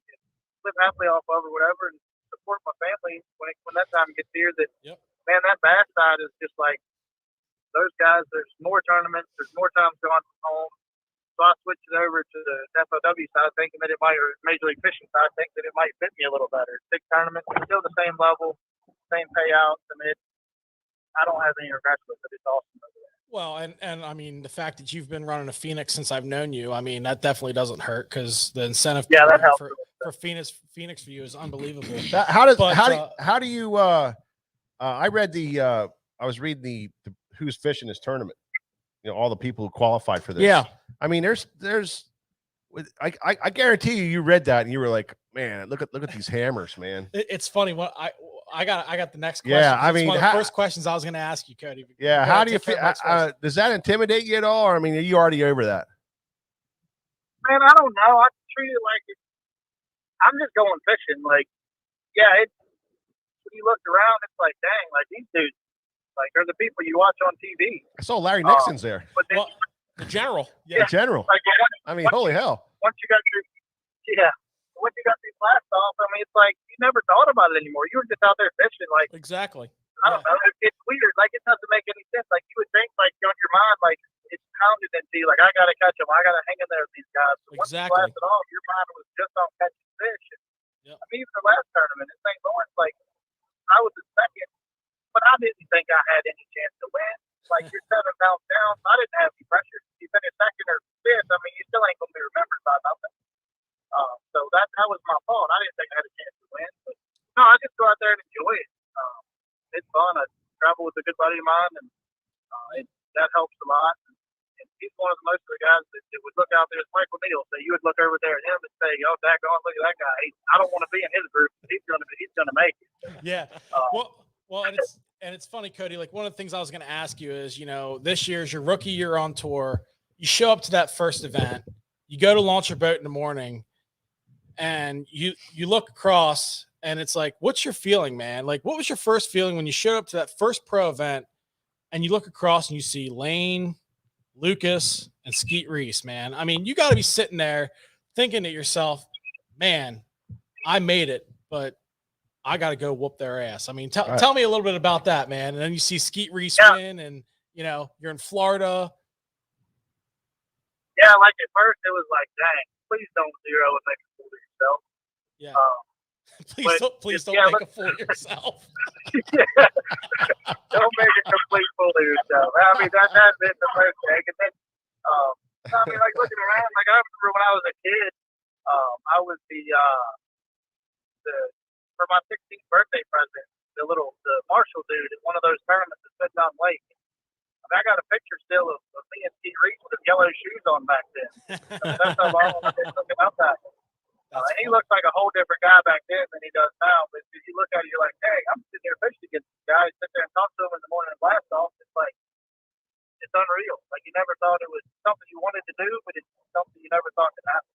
live happily off of or whatever, and support my family when that time gets here, that man, that Bass side is just like those guys. There's more tournaments. There's more times going from home. So I switched it over to the FLW side, thinking that it might, or Major League Fishing side, thinking that it might fit me a little better. 6 tournaments, still the same level, same payouts. I mean, I don't have any regrets with it. It's awesome over there. Well, and I mean, the fact that you've been running a Phoenix since I've known you, I mean, that definitely doesn't hurt because the incentive that helps for Phoenix for you is unbelievable. How do you I read I was reading the who's fishing this tournament, all the people who qualified for this. Yeah. I mean, I guarantee you read that and you were like, man, look at these hammers, man. It's funny. What I got the next question. Yeah, I mean, one of the first questions I was going to ask you, Cody. Yeah, how do you feel? Does that intimidate you at all? Or I mean, are you already over that? Man, I don't know. I treat it like I'm just going fishing. Like, yeah, when you look around, it's like, dang, like these dudes, like they're the people you watch on TV. I saw Larry Nixon's there. But then, the general. Yeah, general. Like, I mean, holy hell. Once you got these blasts off, I mean, it's like you never thought about it anymore. You were just out there fishing, like exactly. I don't know. It's weird. Like it doesn't make any sense. Like you would think, like on your mind, like it's pounded into you. Like I gotta catch them. I gotta hang in there with these guys. So once you blast it off, your mind was just on catching fish. And, I mean, even the last tournament in St. Lawrence, like I was the second, but I didn't think I had any chance to win. Like you're 7 pounds down, so I didn't have any pressure. If you finish second or fifth, I mean, you still ain't gonna be remembered by nothing. So that was my fault. I didn't think I had a chance to win. But no, I just go out there and enjoy it. It's fun. I travel with a good buddy of mine, and that helps a lot. And he's one of the most of the guys that would look out there. It's Michael Neal. So you would look over there at him and say, "Oh, daggone, look at that guy. I don't want to be in his group. He's gonna make it." Yeah. Well, and it's funny, Cody. Like one of the things I was going to ask you is, this year's your rookie year on tour. You show up to that first event. You go to launch your boat in the morning, and you look across, And it's like, what's your feeling, man? Like, what was your first feeling when you showed up to that first pro event and you look across and you see Lane, Lucas, and Skeet Reese, man? I mean, you got to be sitting there thinking to yourself, man, I made it, but I got to go whoop their ass. I mean, tell me a little bit about that, man. And then you see Skeet Reese win, and, you know, you're in Florida. Yeah, like at first it was like, dang, please don't zero and make a fool of yourself. Yeah. Please don't yeah, make a fool of yourself. Don't make a complete fool of yourself. I mean, that's been the first thing. And then, I mean, like looking around, like I remember when I was a kid, I was the for my 16th birthday present, the Marshall dude at one of those tournaments at Sundown Lake. I mean, I got a picture still of me and Steve Reese with yellow shoes on back then. I mean, that's how long I've been looking up that. And he looks like a whole different guy back then than he does now. But if you look at it, you're like, hey, I'm sitting there fishing against this guy. Sit there and talk to him in the morning and blast off. It's like, it's unreal. Like you never thought it was something you wanted to do, but it's something you never thought could happen.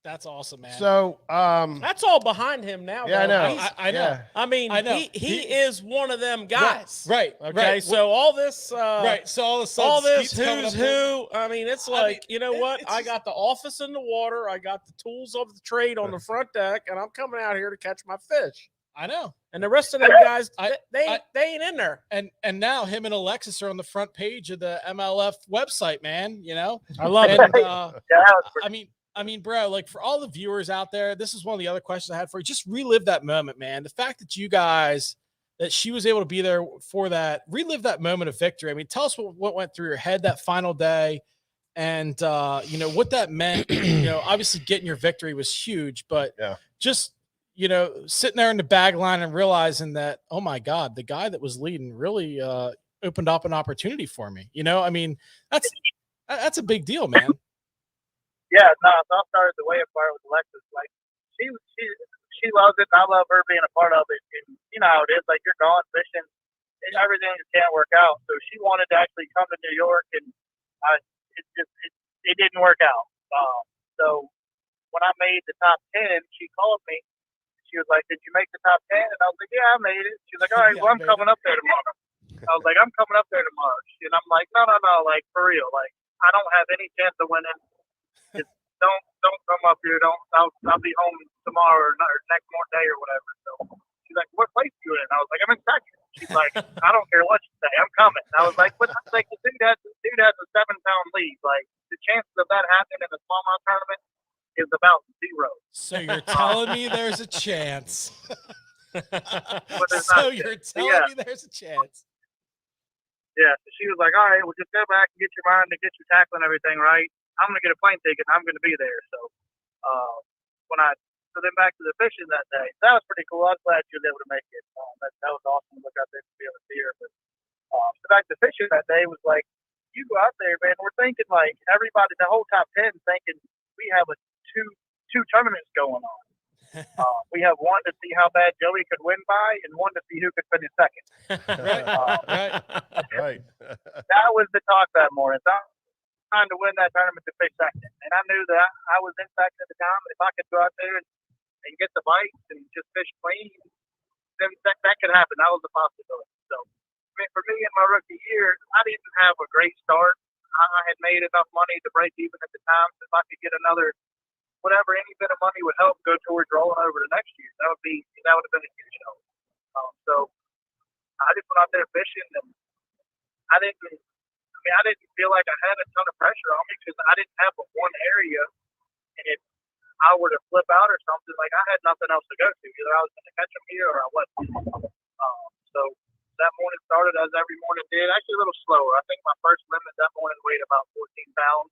That's awesome, man. So that's all behind him now. Yeah, though. I know. I know. Yeah. I mean, I know. He is one of them guys. Right. Okay. Right. So all this. Right. So all of a sudden, all this Skeet's coming who's up who. I mean, it's like, you know what? it's I just- got the office in the water. I got the tools of the trade on the front deck, and I'm coming out here to catch my fish. I know. And the rest of them guys, they ain't in there. And now him and Alexis are on the front page of the MLF website, man. You know, I love and, it. I mean, bro, like for all the viewers out there, this is one of the other questions I had for you. Just relive that moment, man. The fact that that she was able to be there for that, relive that moment of victory. I mean, tell us what went through your head that final day, and you know what that meant. You know, obviously getting your victory was huge, but just, you know, sitting there in the bag line and realizing that, oh my God, the guy that was leading really opened up an opportunity for me. You know, I mean, that's a big deal, man. Yeah, no, I'll start the way part with Alexis. Like she loves it, and I love her being a part of it. And you know how it is, like you're gone fishing, and everything just can't work out. So she wanted to actually come to New York, and it didn't work out. So when I made the top 10, she called me. She was like, "Did you make the top 10?" And I was like, "Yeah, I made it." She was like, "All right, well, I'm coming up there tomorrow." I was like, "I'm coming up there tomorrow," and I'm like, "No, like for real, like I don't have any chance of winning. Just don't come up here. I'll be home tomorrow or next day or whatever." So she's like, "What place are you in?" I was like, "I'm in second." She's like, "I don't care what you say. I'm coming." I was like, "But I'm like, the dude has a 7-pound lead. Like the chances of that happening in a smallmouth tournament is about 0." So you're telling me there's a chance. So you're telling me there's a chance. Yeah. So she was like, "All right, well, just go back and get your mind and get your tackle and everything right. I'm gonna get a plane ticket. And I'm gonna be there." So then back to the fishing that day. That was pretty cool. I was glad you were able to make it. That was awesome to look out there and be able to see her. But so back to fishing that day was like, you go out there, man. We're thinking like everybody, the whole top 10, thinking we have two tournaments going on. We have one to see how bad Joey could win by, and one to see who could finish second. Right. That was the talk that morning. So I'm trying to win that tournament to fish second, and I knew that I was in second at the time. And if I could go out there and get the bites and just fish clean, then that could happen. That was a possibility. So, I mean, for me in my rookie year, I didn't have a great start. I had made enough money to break even at the time. So if I could get another, any bit of money would help go towards rolling over to next year. That would have been a huge help. So I just went out there fishing, and I didn't feel like I had a ton of pressure on me because I didn't have one area, and if I were to flip out or something, like I had nothing else to go to. Either I was going to catch them here or I wasn't. So that morning started as every morning did. Actually, a little slower. I think my first limit that morning weighed about 14 pounds.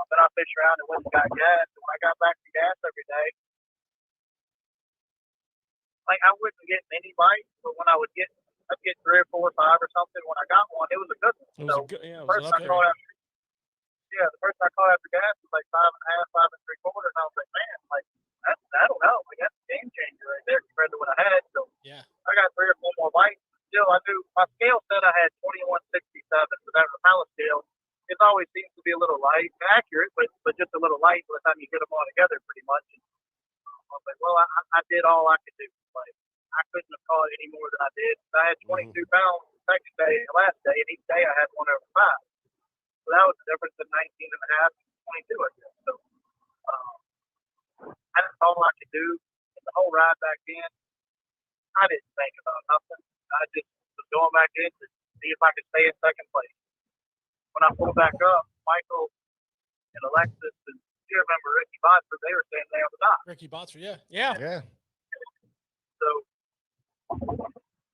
Then I fished around and went and got gas. And when I got back to gas every day, like I wouldn't get many bites, but when I'd get 3 or 4 or 5 or something. When I got one, it was a good one. The person I caught after gas was like 5.5, 5 3/4, and I was like, man, like that'll help. Like that's a game changer right there compared to what I had. So yeah, I got 3 or 4 more bites. Still, I knew my scale said I had 2167, so that was a pallet scale. It always seems to be a little light, accurate, but just a little light by the time you get them all together, pretty much. And I was like, well, I did all I could do. Like, I couldn't have caught any more than I did. I had 22 pounds the second day and the last day, and each day I had one over 5. So that was the difference in 19 and a half and 22, I guess. So that's all I could do. And the whole ride back in, I didn't think about nothing. I just was going back in to see if I could stay in second place. When I pulled back up, Michael and Alexis and you remember Ricky Botford, they were standing there on the dock. Ricky Botford, yeah. Yeah. So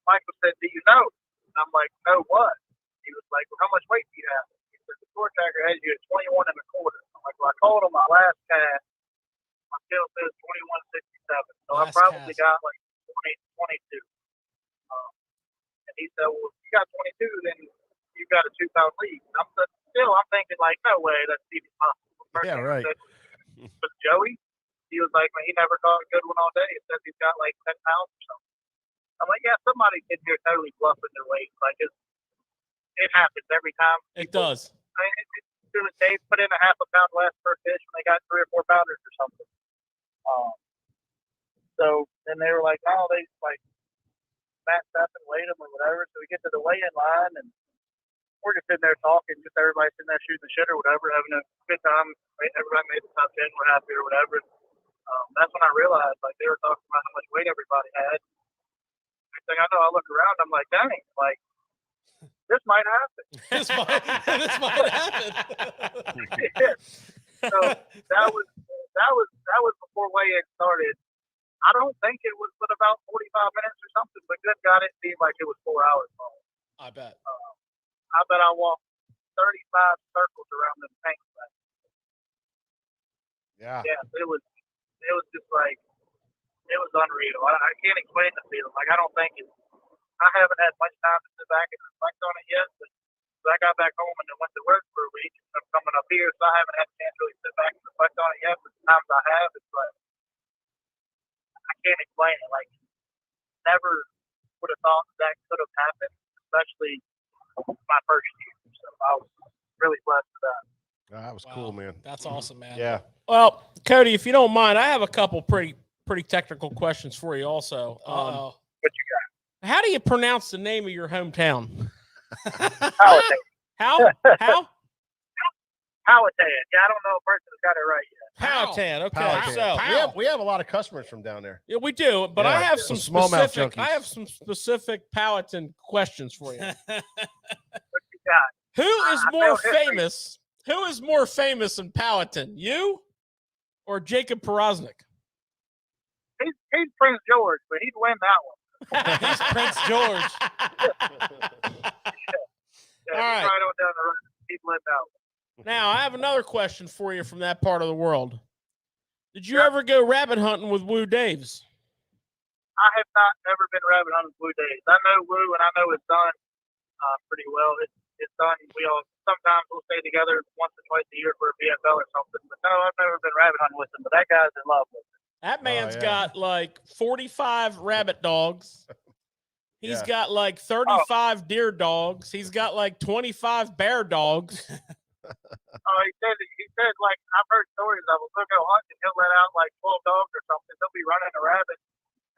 Michael said, "Do you know?" And I'm like, "No, what?" He was like, "Well, how much weight do you have?" He said, "The tour tracker has you at 21 and a quarter." I'm like, "Well, I called him my last cast. My scale says 21.67. So I probably got like 22. And he said, "Well, if you got 22, then you got a 2-pound lead." And I'm thinking like, "No way, that's even possible." Yeah, right. But Joey, he was like, "Man, he never caught a good one all day. He says he's got like 10 pounds or something." I'm like, "Yeah, somebody's in here totally bluffing their weight. Like it happens every time." It does. I mean, they put in a half a pound less per fish when they got 3 or 4 pounders or something. So then they were like, "Oh, they like matched up and weighed them or whatever." So we get to the weigh-in line and we're just sitting there talking, just everybody sitting there shooting the shit or whatever, having a good time. Everybody made the top 10, we're happy or whatever. That's when I realized, like, they were talking about how much weight everybody had. Next thing I know, I look around, I'm like, dang, like, this might happen. This might happen. So that was before weigh-in started. I don't think it was but about 45 minutes or something, but good God, it seemed like it was 4 hours long. I bet. I bet I walked 35 circles around the tank. Yeah. Yeah, it was just like, it was unreal. I can't explain the feeling. Like, I don't think I haven't had much time to sit back and reflect on it yet, but I got back home and then went to work for a week. I'm coming up here, so I haven't had a chance to really sit back and reflect on it yet, but the times I have, it's like, I can't explain it. Like, never would have thought that could have happened, especially my first year. So I was really blessed for that. Oh, that was cool, man. That's awesome, man. Yeah. Well, Cody, if you don't mind, I have a couple pretty technical questions for you also. Uh-oh. What you got? How do you pronounce the name of your hometown? Powhatan. How? Powhatan. Yeah, I don't know a person that's got it right yet. Powhatan. Okay. Powhatan. So We have a lot of customers from down there. yeah, we do, but Yeah, I have some some smallmouth specific. junkies. I have some specific Powhatan questions for you. What you got? Who is I more know history. famous? Who is more famous in Powhatan? You or Jacob Porosnik? He's Prince George, but he'd win that one. He's Prince George. Yeah, All right. he's right on down the road. He'd win that one. Now, I have another question for you from that part of the world. Did you ever go rabbit hunting with Woo Daves? I have not ever been rabbit hunting with Blue Days. I know Woo and I know his son pretty well. His son, sometimes we'll stay together once or twice a year for a BFL or something. But no, I've never been rabbit hunting with him. But that guy's in love with it. That man's yeah. got like 45 rabbit dogs. He's Yeah. got like 35 deer dogs. He's got like 25 bear dogs. Oh, he said like I've heard stories of him. He'll go hunt and he'll let out like 12 dogs or something. They'll be running a rabbit.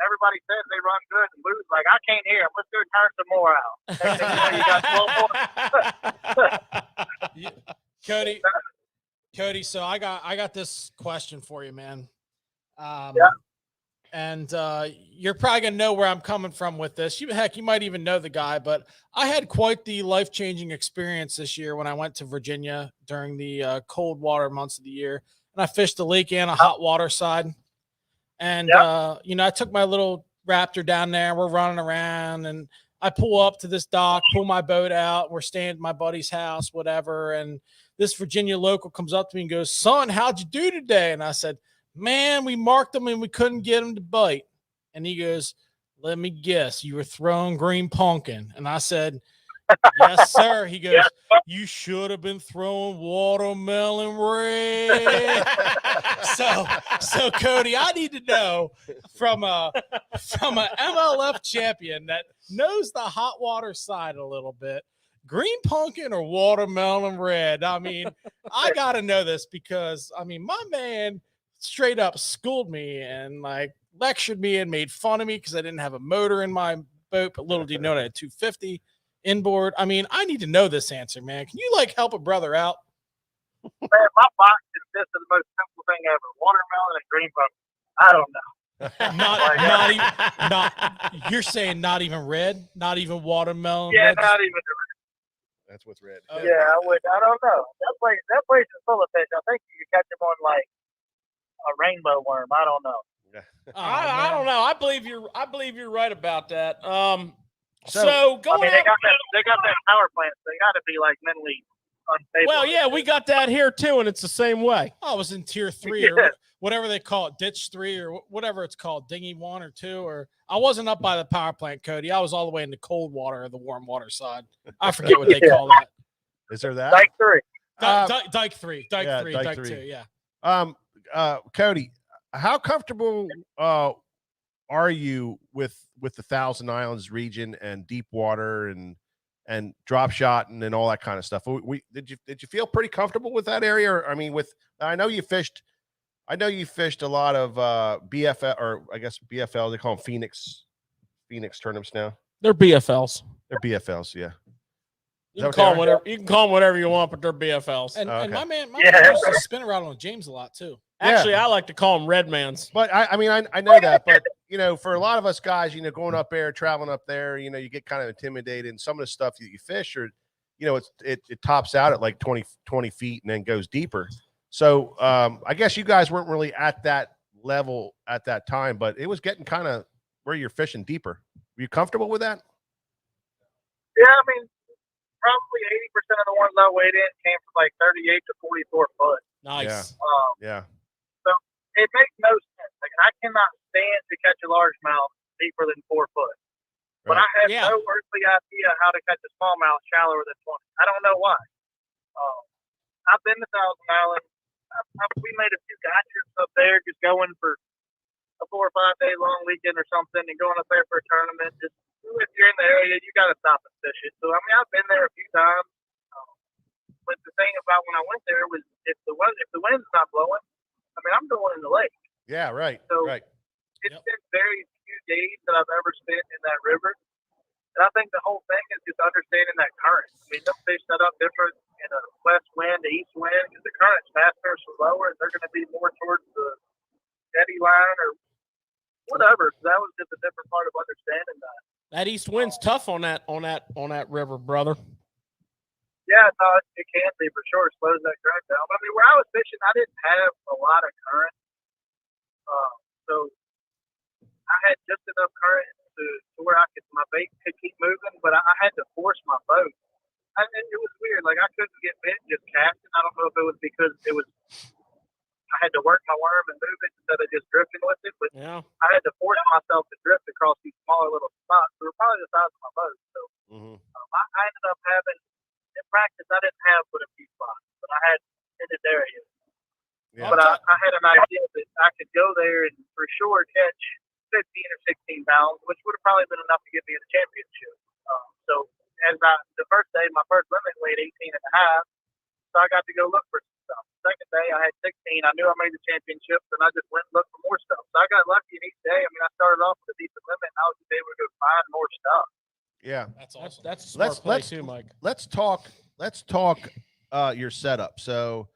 Everybody says they run good, and Woo's like, I can't hear him. Let's go turn some more out. Next thing you know, you got 12 more. Cody, so I got this question for you, man. And you're probably gonna know where I'm coming from with this. You might even know the guy, but I had quite the life-changing experience this year when I went to Virginia during the cold water months of the year, and I fished the Lake Anna hot water side. And I took my little Raptor down there. We're running around, and I pull up to this dock, pull my boat out. We're staying at my buddy's house, whatever. And this Virginia local comes up to me and goes, "Son, how'd you do today?" And I said, "Man, we marked them and we couldn't get them to bite." And he goes, "Let me guess, you were throwing green pumpkin." And I said, "Yes, sir." He goes, "You should have been throwing watermelon red." So Cody, I need to know from a MLF champion that knows the hot water side a little bit, green pumpkin or watermelon red. I mean, I got to know this because I mean, my man straight up schooled me and like lectured me and made fun of me because I didn't have a motor in my boat. But little do you know, I had 250 inboard. I mean, I need to know this answer, man. Can you like help a brother out? Man, my box consists of the most simple thing ever: watermelon and green pumpkin. I don't know. Not you're saying not even red, not even watermelon. Yeah, red? not even. That's what's red. Oh. Yeah, I don't know. That place is full of fish. I think you can catch them on like a rainbow worm. I don't know. Oh, I don't man. know. I believe you're right about that. So, So I going mean, they out, got that power plant. So they got to be like mentally unstable. well, yeah, we got that here too, and it's the same way. Oh, I was in tier 3 or whatever they call it, ditch 3 or whatever it's called, dinghy 1 or 2. Or I wasn't up by the power plant, Cody. I was all the way in the cold water or the warm water side. I forget what they call that. is there that? Like 3. Dike 3, Dike yeah, 3, Dike Dike 3. 2, yeah. Cody, how comfortable are you with the Thousand Islands region and deep water and drop shotting and all that kind of stuff? Did you feel pretty comfortable with that area? Or, I mean, I know you fished a lot of BFL, or I guess BFL, they call them Phoenix tournaments now. They're BFLs. They're BFLs, yeah. You can call them whatever you want, but they're BFLs. And my man Yeah. used to spin around on James a lot too. Actually, I like to call them Redmans. But I mean, I know that, but for a lot of us guys, going up there, traveling up there, you get kind of intimidated, and some of the stuff that you fish, or it tops out at like 20 feet and then goes deeper. So I guess you guys weren't really at that level at that time, but it was getting kind of where you're fishing deeper. Were you comfortable with that? Yeah, I mean, probably 80% of the ones I weighed in came from like 38 to 44 foot. Nice. Yeah. So it makes no sense. Like, I cannot stand to catch a largemouth deeper than 4 foot. But Right. I have Yeah. no earthly idea how to catch a smallmouth shallower than 20. I don't know why. I've been to Thousand Island. We made a few gotchas up there, just going for a 4 or 5 day long weekend or something, and going up there for a tournament. Just if you're in the area, you got to stop and fish it. So I mean, I've been there a few times. But the thing about when I went there was if the wind's not blowing, I mean, I'm going in the lake. Yeah, right. So right. it's been very few days that I've ever spent in that river. And I think the whole thing is just understanding that current. I mean, some fish set up different in a west wind, the east wind, because the current's faster or slower, and they're going to be more towards the eddy line or whatever. So that was just a different part of understanding that. That east wind's tough on that river, brother. Yeah, no, it can be for sure. It slows that current down. I mean, where I was fishing, I didn't have a lot of current. So I had just enough current to where my bait could keep moving, but I had to force my boat. And it was weird. Like, I couldn't get bit just casting. I don't know if it was because I had to work my worm and move it instead of just drifting with it, but Yeah. I had to force myself to drift across these smaller little spots. They were probably the size of my boat. So I ended up having, in practice, I didn't have but a few spots, but I had in this area. Yeah. But I had an idea that I could go there and for sure catch 15 or 16 pounds, which would have probably been enough to get me in the championship. So the first day, my first limit weighed 18 and a half, so I got to go look for some stuff. Second day, I had 16. I knew I made the championship, and I just went and looked for more stuff. So I got lucky in each day. I mean, I started off with a decent limit, and I was just able to go find more stuff. Yeah. That's awesome. That's a smart play too, Mike. Let's talk your setup. So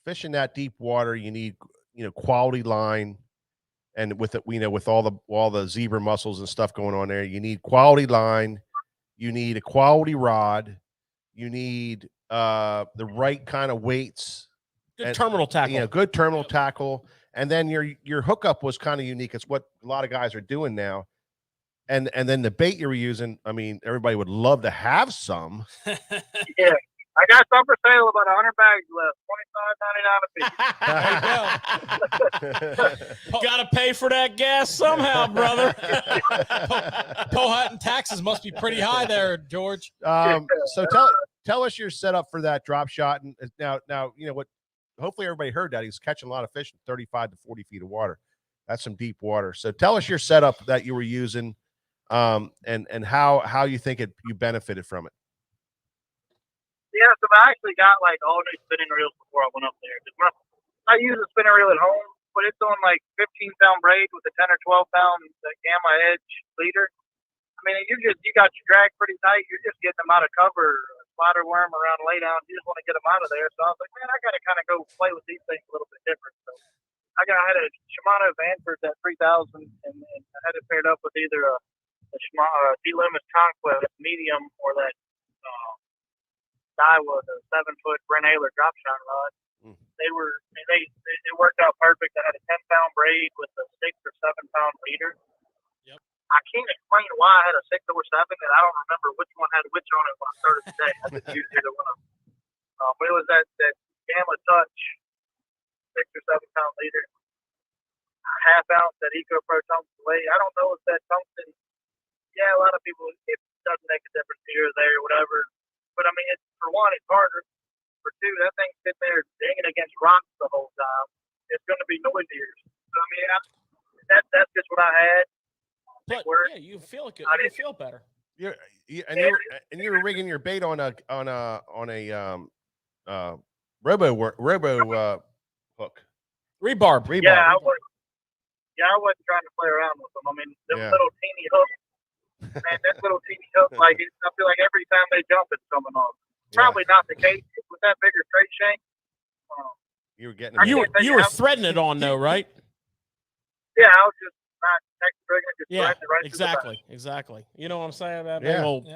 fishing that deep water, you need quality line, and with all the zebra mussels and stuff going on there, you need quality line, you need a quality rod, you need the right kind of weights, Good terminal tackle. good terminal tackle, and then your hookup was kind of unique. It's what a lot of guys are doing now. And then the bait you were using, I mean, everybody would love to have some. Yeah. I got some for sale, about 100 bags left, $25.99 a piece. Gotta pay for that gas somehow, brother. Powhatan and taxes must be pretty high there, George. So tell us your setup for that drop shot. And now, what, hopefully everybody heard that he's catching a lot of fish in 35 to 40 feet of water. That's some deep water. So tell us your setup that you were using, and how you think you benefited from it. Yeah, so I actually got like all new spinning reels before I went up there. I use a spinning reel at home, but it's on like 15-pound braid with a 10 or 12-pound gamma edge leader. I mean, you got your drag pretty tight. You're just getting them out of cover, spider worm around laydown. You just want to get them out of there. So I was like, man, I got to kind of go play with these things a little bit different. So I had a Shimano Vanford at 3,000, and I had it paired up with either a Shimano D-Loomis Conquest medium or that Daiwa, the 7-foot Brent Ayler drop shot rod. They worked out perfect. I had a 10-pound braid with a 6 or 7-pound leader. Yep. I can't explain why I had a 6 or 7, and I don't remember which one had which on it when I started today. I just used either one of them. But it was that Gamma Touch 6 or 7-pound leader. A half ounce that Eco Pro tungsten weight. I don't know if that tungsten. Yeah, a lot of people, it doesn't make a difference here or there or whatever. But I mean, for one, it's harder. For two, that thing's sitting there dinging against rocks the whole time. It's going to be noisier. So I mean, that's just what I had. But yeah, you feel good. You feel better. You were rigging your bait on a robo hook. Rebarb. Yeah, I wasn't trying to play around with them. I mean, them little teeny hooks. Man, that little teeny hook, like I feel like every time they jump, it's coming off. Probably not the case with that bigger straight shank. You were getting you were threading it on though, right? Yeah, I was just not rigging it, just threading it right exactly. You know what I'm saying? That big old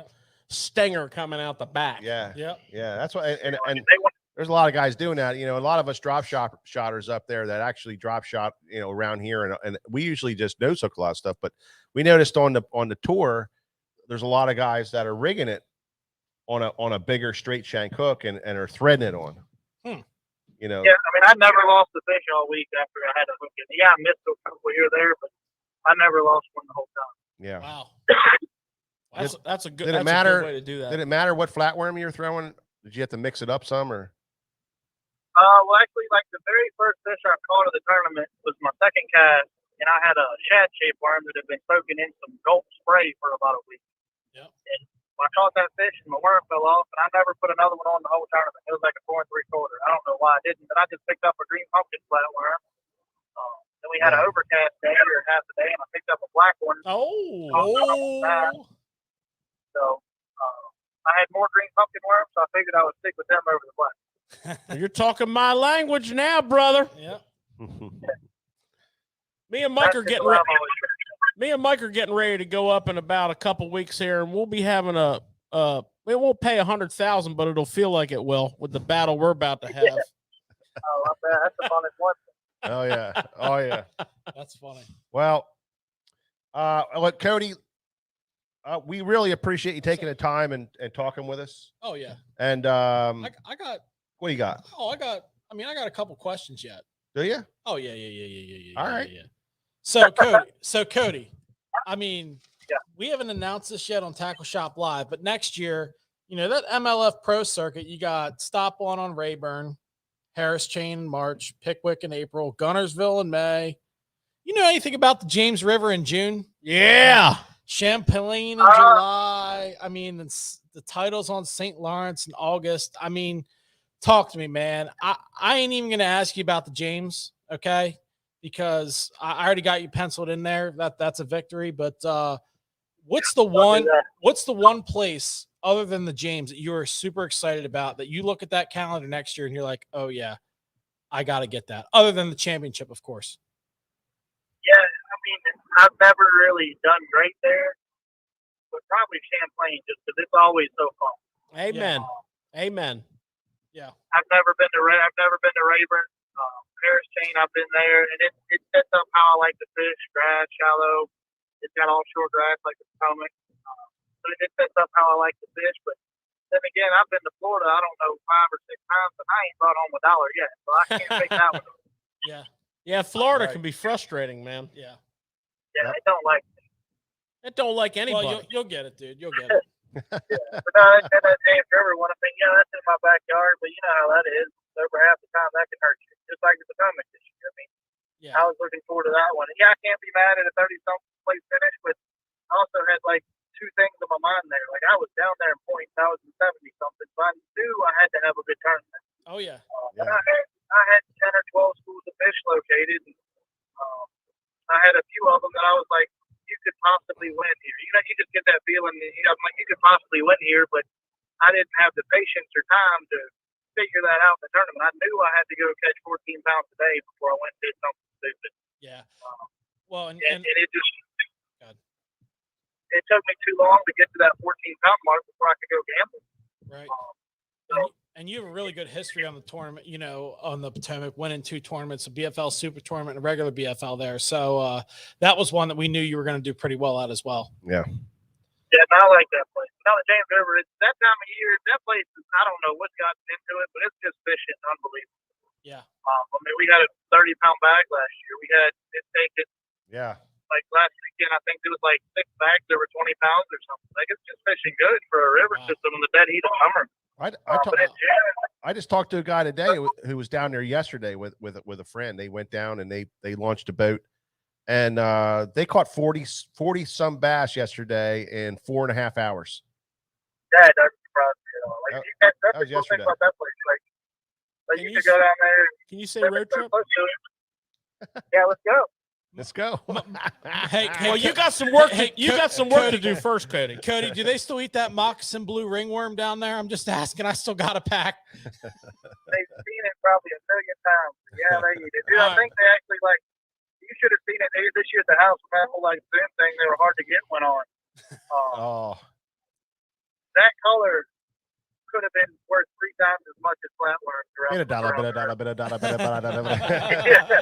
stinger coming out the back. Yeah. Yep. Yeah. That's why. And there's a lot of guys doing that. You know, a lot of us drop shotters up there that actually drop shot, you know, around here. And we usually just nose hook a lot of stuff. But we noticed on the tour, there's a lot of guys that are rigging it on a bigger straight shank hook and are threading it on. You know. Yeah, I mean, I never lost the fish all week after I had a hook in. Yeah, I missed a couple here or there, but I never lost one the whole time. Yeah. Wow. That's a good. Did it that's matter? A good way to do that. Did it matter what flatworm you were throwing? Did you have to mix it up some or? Well, actually, like the very first fish I caught at the tournament was my second cast, and I had a shad-shaped worm that had been soaking in some Gulp spray for about a week. Yep. And I caught that fish, and my worm fell off, and I never put another one on the whole tournament. It was like a 4 3/4. I don't know why I didn't, but I just picked up a green pumpkin flatworm. Then we had an overcast day or half a day, and I picked up a black one. So I had more green pumpkin worms, so I figured I would stick with them over the black. You're talking my language now, brother. Yeah. Me and Mike are getting ready. Me and Mike are getting ready to go up in about a couple weeks here, and we'll be having it won't pay 100,000, but it'll feel like it will with the battle we're about to have. Oh, that's the funnest one. Oh yeah. Oh yeah. That's funny. Well, look, Cody, we really appreciate you taking the time and talking with us. Oh yeah. And I got. what do you got? Oh, I got a couple questions yet. Do you? Oh yeah. All right. Yeah. So Cody, I mean, we haven't announced this yet on Tackle Shop Live, but next year, you know, that MLF Pro Circuit, you got Stop on Rayburn, Harris Chain in March, Pickwick in April, Gunnersville in May. You know anything about the James River in June? Yeah. Champlain in July. I mean, the titles on St. Lawrence in August. I mean, talk to me, man. I ain't even going to ask you about the James, okay? Because I already got you penciled in there. That's a victory. But what's the one place other than the James that you are super excited about that you look at that calendar next year and you're like, oh yeah, I got to get that, other than the championship, of course? Yeah, I mean, I've never really done great there, but probably Champlain just because it's always so fun. Amen. Amen. Yeah. I've never been to Rayburn. Harris Chain, I've been there, and it sets up how I like to fish, grass, shallow. It's got offshore grass like the Potomac. So it sets up how I like to fish. But then again, I've been to Florida, I don't know, 5 or 6 times, and I ain't brought home $1 yet. So I can't take that one. Yeah. Yeah, Florida can be frustrating, man. Yeah. Yeah, they don't like me. It don't like anybody. Well, you'll get it, dude. You'll get it. Yeah. But no, that James River one, I mean, yeah, that's in my backyard, but you know how that is. Over half the time, that can hurt you. Just like the Potomac this year. I mean, Yeah. I was looking forward to that one. And yeah, I can't be mad at a 30-something place finish, but I also had like 2 things in my mind there. Like I was down there in points, I was in 70-something, so I knew I had to have a good tournament. Oh yeah. And I had 10 or 12 schools of fish located. And could possibly win here. You know, you just get that feeling. I'm like, you could possibly win here, but I didn't have the patience or time to figure that out in the tournament. I knew I had to go catch 14 pounds a day before I went and did something stupid. Yeah. Well, and it just it took me too long to get to that 14-pound mark before I could go gamble. Right. And you have a really good history on the tournament, you know, on the Potomac, winning 2 tournaments, a BFL Super Tournament and a regular BFL there. So that was one that we knew you were going to do pretty well at as well. Yeah. Yeah, I like that place. Now the James River, it's that time of year, that place, I don't know what's gotten into it, but it's just fishing unbelievable. Yeah. I mean, we had a 30-pound bag last year. We had it taken. Yeah. Like last weekend, I think it was like 6 bags over 20 pounds or something. Like it's just fishing good for a river system in the dead heat of summer. I just talked to a guy today who was down there yesterday with a friend. They went down and they launched a boat, and they caught 40 some bass yesterday in 4.5 hours. Yeah, it doesn't surprise me at all. Like that's that the was cool thing yesterday. about that place. Like you could go down there. Can you say road trip? Yeah, let's go. Let's go. Hey, well, you got some work. You got some work Cody, to do first, Cody. Cody, do they still eat that moccasin blue ringworm down there? I'm just asking. I still got a pack. They've seen it probably a million times. Yeah, they eat it. Dude, I think they actually you should have seen it this year at the house when that whole Zoom thing. They were hard to get went on. That color could have been worth 3 times as much as flatworms.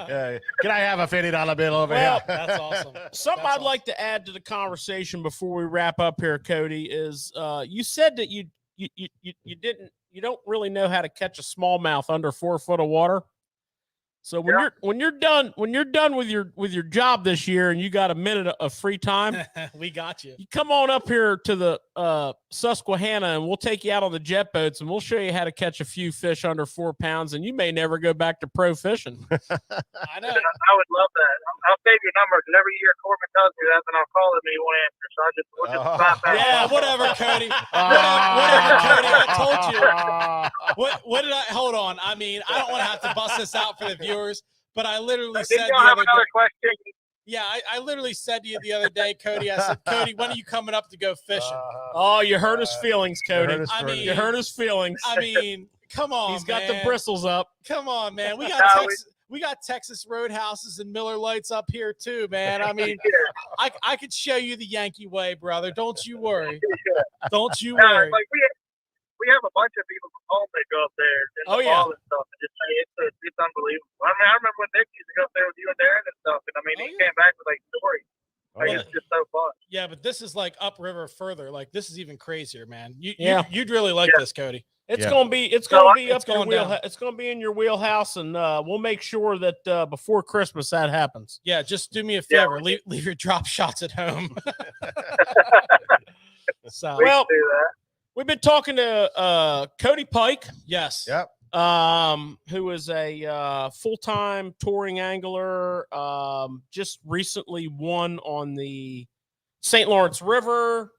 Yeah. Can I have a $50 bill over Well, here? That's awesome. Something I'd like to add to the conversation before we wrap up here, Cody, is you said that you don't really know how to catch a smallmouth under 4 foot of water. So when you're done with your job this year and you got a minute of free time, we got you. You come on up here to the Susquehanna and we'll take you out on the jet boats and we'll show you how to catch a few fish under 4 pounds, and you may never go back to pro fishing. I know. I would love that. I'll save your number because every year Corbin tells me that, and I'll call him and he won't answer. So we'll just bypass. Yeah, whatever, Cody. Whatever, Cody. I told you. What did I? Hold on. I mean, I don't want to have to bust this out for the viewers, but I literally said the other day. Question? Yeah, I literally said to you the other day, Cody. I said, Cody, when are you coming up to go fishing? Oh, you hurt his feelings, Cody. You hurt his feelings. I mean, come on. He's got the bristles up. Come on, man. We got Texas Roadhouses and Miller Lights up here too, man. I mean, I could show you the Yankee way, brother. Don't you worry. Don't you worry. Like we have a bunch of people from home that go up there and fall and stuff, and just say it's unbelievable. I mean, I remember when Nick used to go up there with you and Darren and stuff, and I mean, he came back with stories. It's just so fun. Yeah, but this is like upriver further. Like this is even crazier, man. You'd really like this, Cody. It's gonna be in your wheelhouse, and we'll make sure that before Christmas that happens. Yeah, just do me a favor. Leave your drop shots at home. So we've been talking to Cody Pike. Yes. Yep. Who is a full-time touring angler. Just recently won on the St. Lawrence River.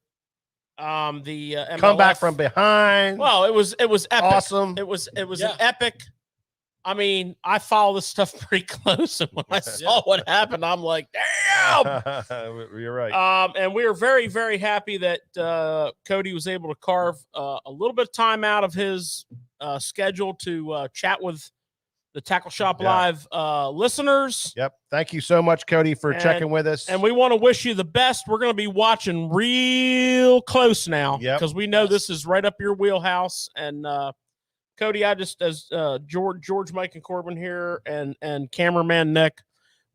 The MLF. Come back from behind. Well, it was epic. Awesome. It was an epic. I mean, I follow this stuff pretty close, and when I saw what happened, I'm like, damn. You're right. And we are very, very happy that Cody was able to carve a little bit of time out of his schedule to chat with the Tackle Shop Live listeners. Yep. Thank you so much, Cody, for checking with us. And we want to wish you the best. We're going to be watching real close now because we know this is right up your wheelhouse. And Cody, I just, as George, Mike, and Corbin here, and cameraman Nick,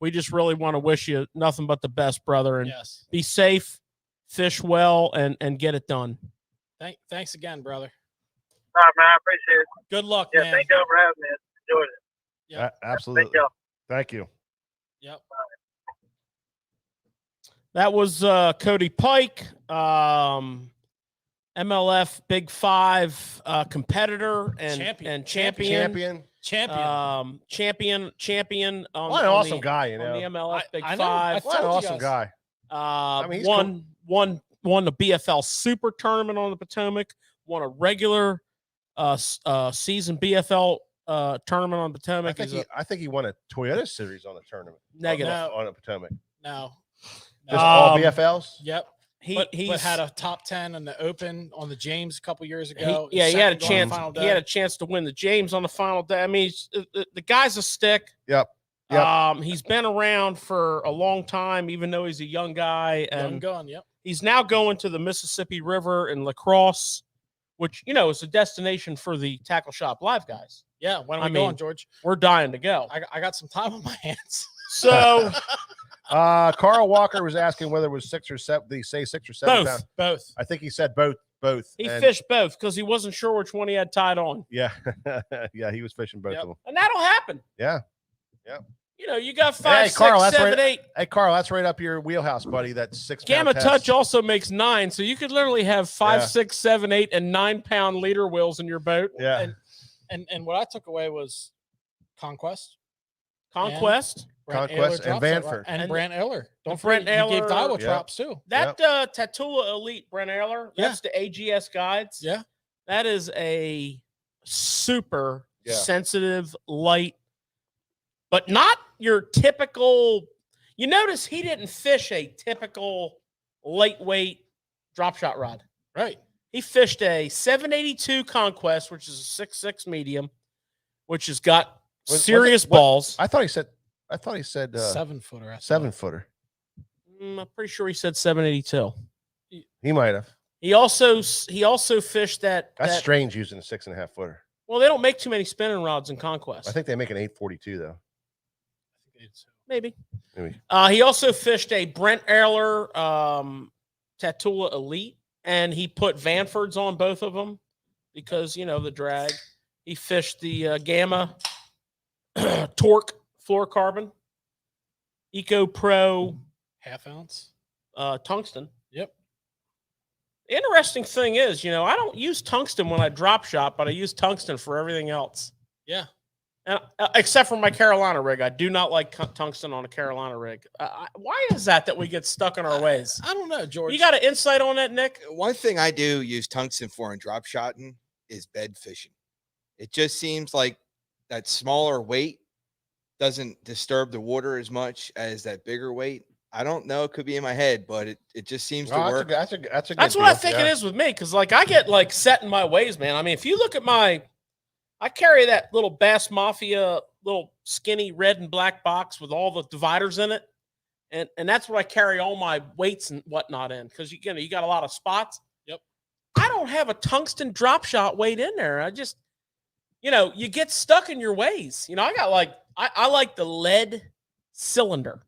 we just really want to wish you nothing but the best, brother. And be safe, fish well, and get it done. Thanks again, brother. All right, man. I appreciate it. Good luck, man. Thank you for having me. Enjoyed it. Yeah, absolutely. Thank you. Yep. That was Cody Pike, MLF Big Five competitor and champion. Champion. What an awesome guy, you know. On the MLF Big Five. What an awesome guy. I mean, won the BFL Super Tournament on the Potomac. Won a regular season BFL tournament on Potomac. I think he won a Toyota Series on the tournament. Negative. On a Potomac. No. Just all Um, BFLs. Yep. He But had a top 10 in the Open on the James a couple years he, ago. yeah, he had a Second going chance. final He had day. a chance to win the James on the final day. I mean, the guy's a stick. Yep. Yep. He's been around for a long time, even though he's a young guy, Young and gun. Yep. he's now going to the Mississippi River in La Crosse, which is a destination for the Tackle Shop Live guys. Yeah. When are I we mean, going, George? We're dying to go. I got some time on my hands. So Carl Walker was asking whether it was 6 or 7. Did he say 6 or 7 both. pounds? Both. I think he said both. He And- fished both because he wasn't sure which one he had tied on. Yeah. Yeah, he was fishing both Yep. of them. And that'll happen. Yeah. You got 5, Hey, Carl, 6, that's 7, right. 8. Hey, Carl, that's right up your wheelhouse, buddy. That's 6 Gamma pound Touch test. also makes 9, so you could literally have 5, Yeah. 6, 7, 8, and 9-pound leader wheels in your boat. Yeah. And what I took away was Conquest, Conquest. Brant Conquest, Ayler and drops, Vanford. and And- Brant Ayler. Don't and Brant forget, he gave Ayler- Daiwa Yep. drops too. That Tatula Elite Brent Ayler, that's the AGS guides. Yeah. That is a super Yeah. sensitive, light, but not your typical. You notice he didn't fish a typical lightweight drop shot rod. Right. He fished a 782 Conquest, which is a 6.6 medium, which has got Was it- serious what- balls. I thought he said 7-footer. I thought. 7-footer. I'm pretty sure he said 782. He might have. He also fished that. That's that strange using a 6.5-footer. well, they don't make too many spinning rods in Conquest. I think they make an 842 though. Maybe. Maybe. He also fished a Brent Ayler Tatula Elite, and he put Vanfords on both of them because the drag. He fished the Gamma Torque fluorocarbon Eco Pro half ounce. tungsten. Yep. The interesting thing is, I don't use tungsten when I drop shot, but I use tungsten for everything else. Yeah. And, except for my Carolina rig. I do not like tungsten on a Carolina rig. Why is that we get stuck in our ways? I don't know, George. You got an insight on that, Nick? One thing I do use tungsten for in drop shotting is bed fishing. It just seems like that smaller weight doesn't disturb the water as much as that bigger weight. I don't know. It could be in my head, but it just seems to work. That's a good That's what I think it is with me. Cause I get set in my ways, man. I mean, if you look at I carry that little Bass Mafia, little skinny red and black box with all the dividers in it. And that's what I carry all my weights and whatnot in. Cause you got a lot of spots. Yep. I don't have a tungsten drop shot weight in there. I just, you get stuck in your ways. I got I like the lead cylinder.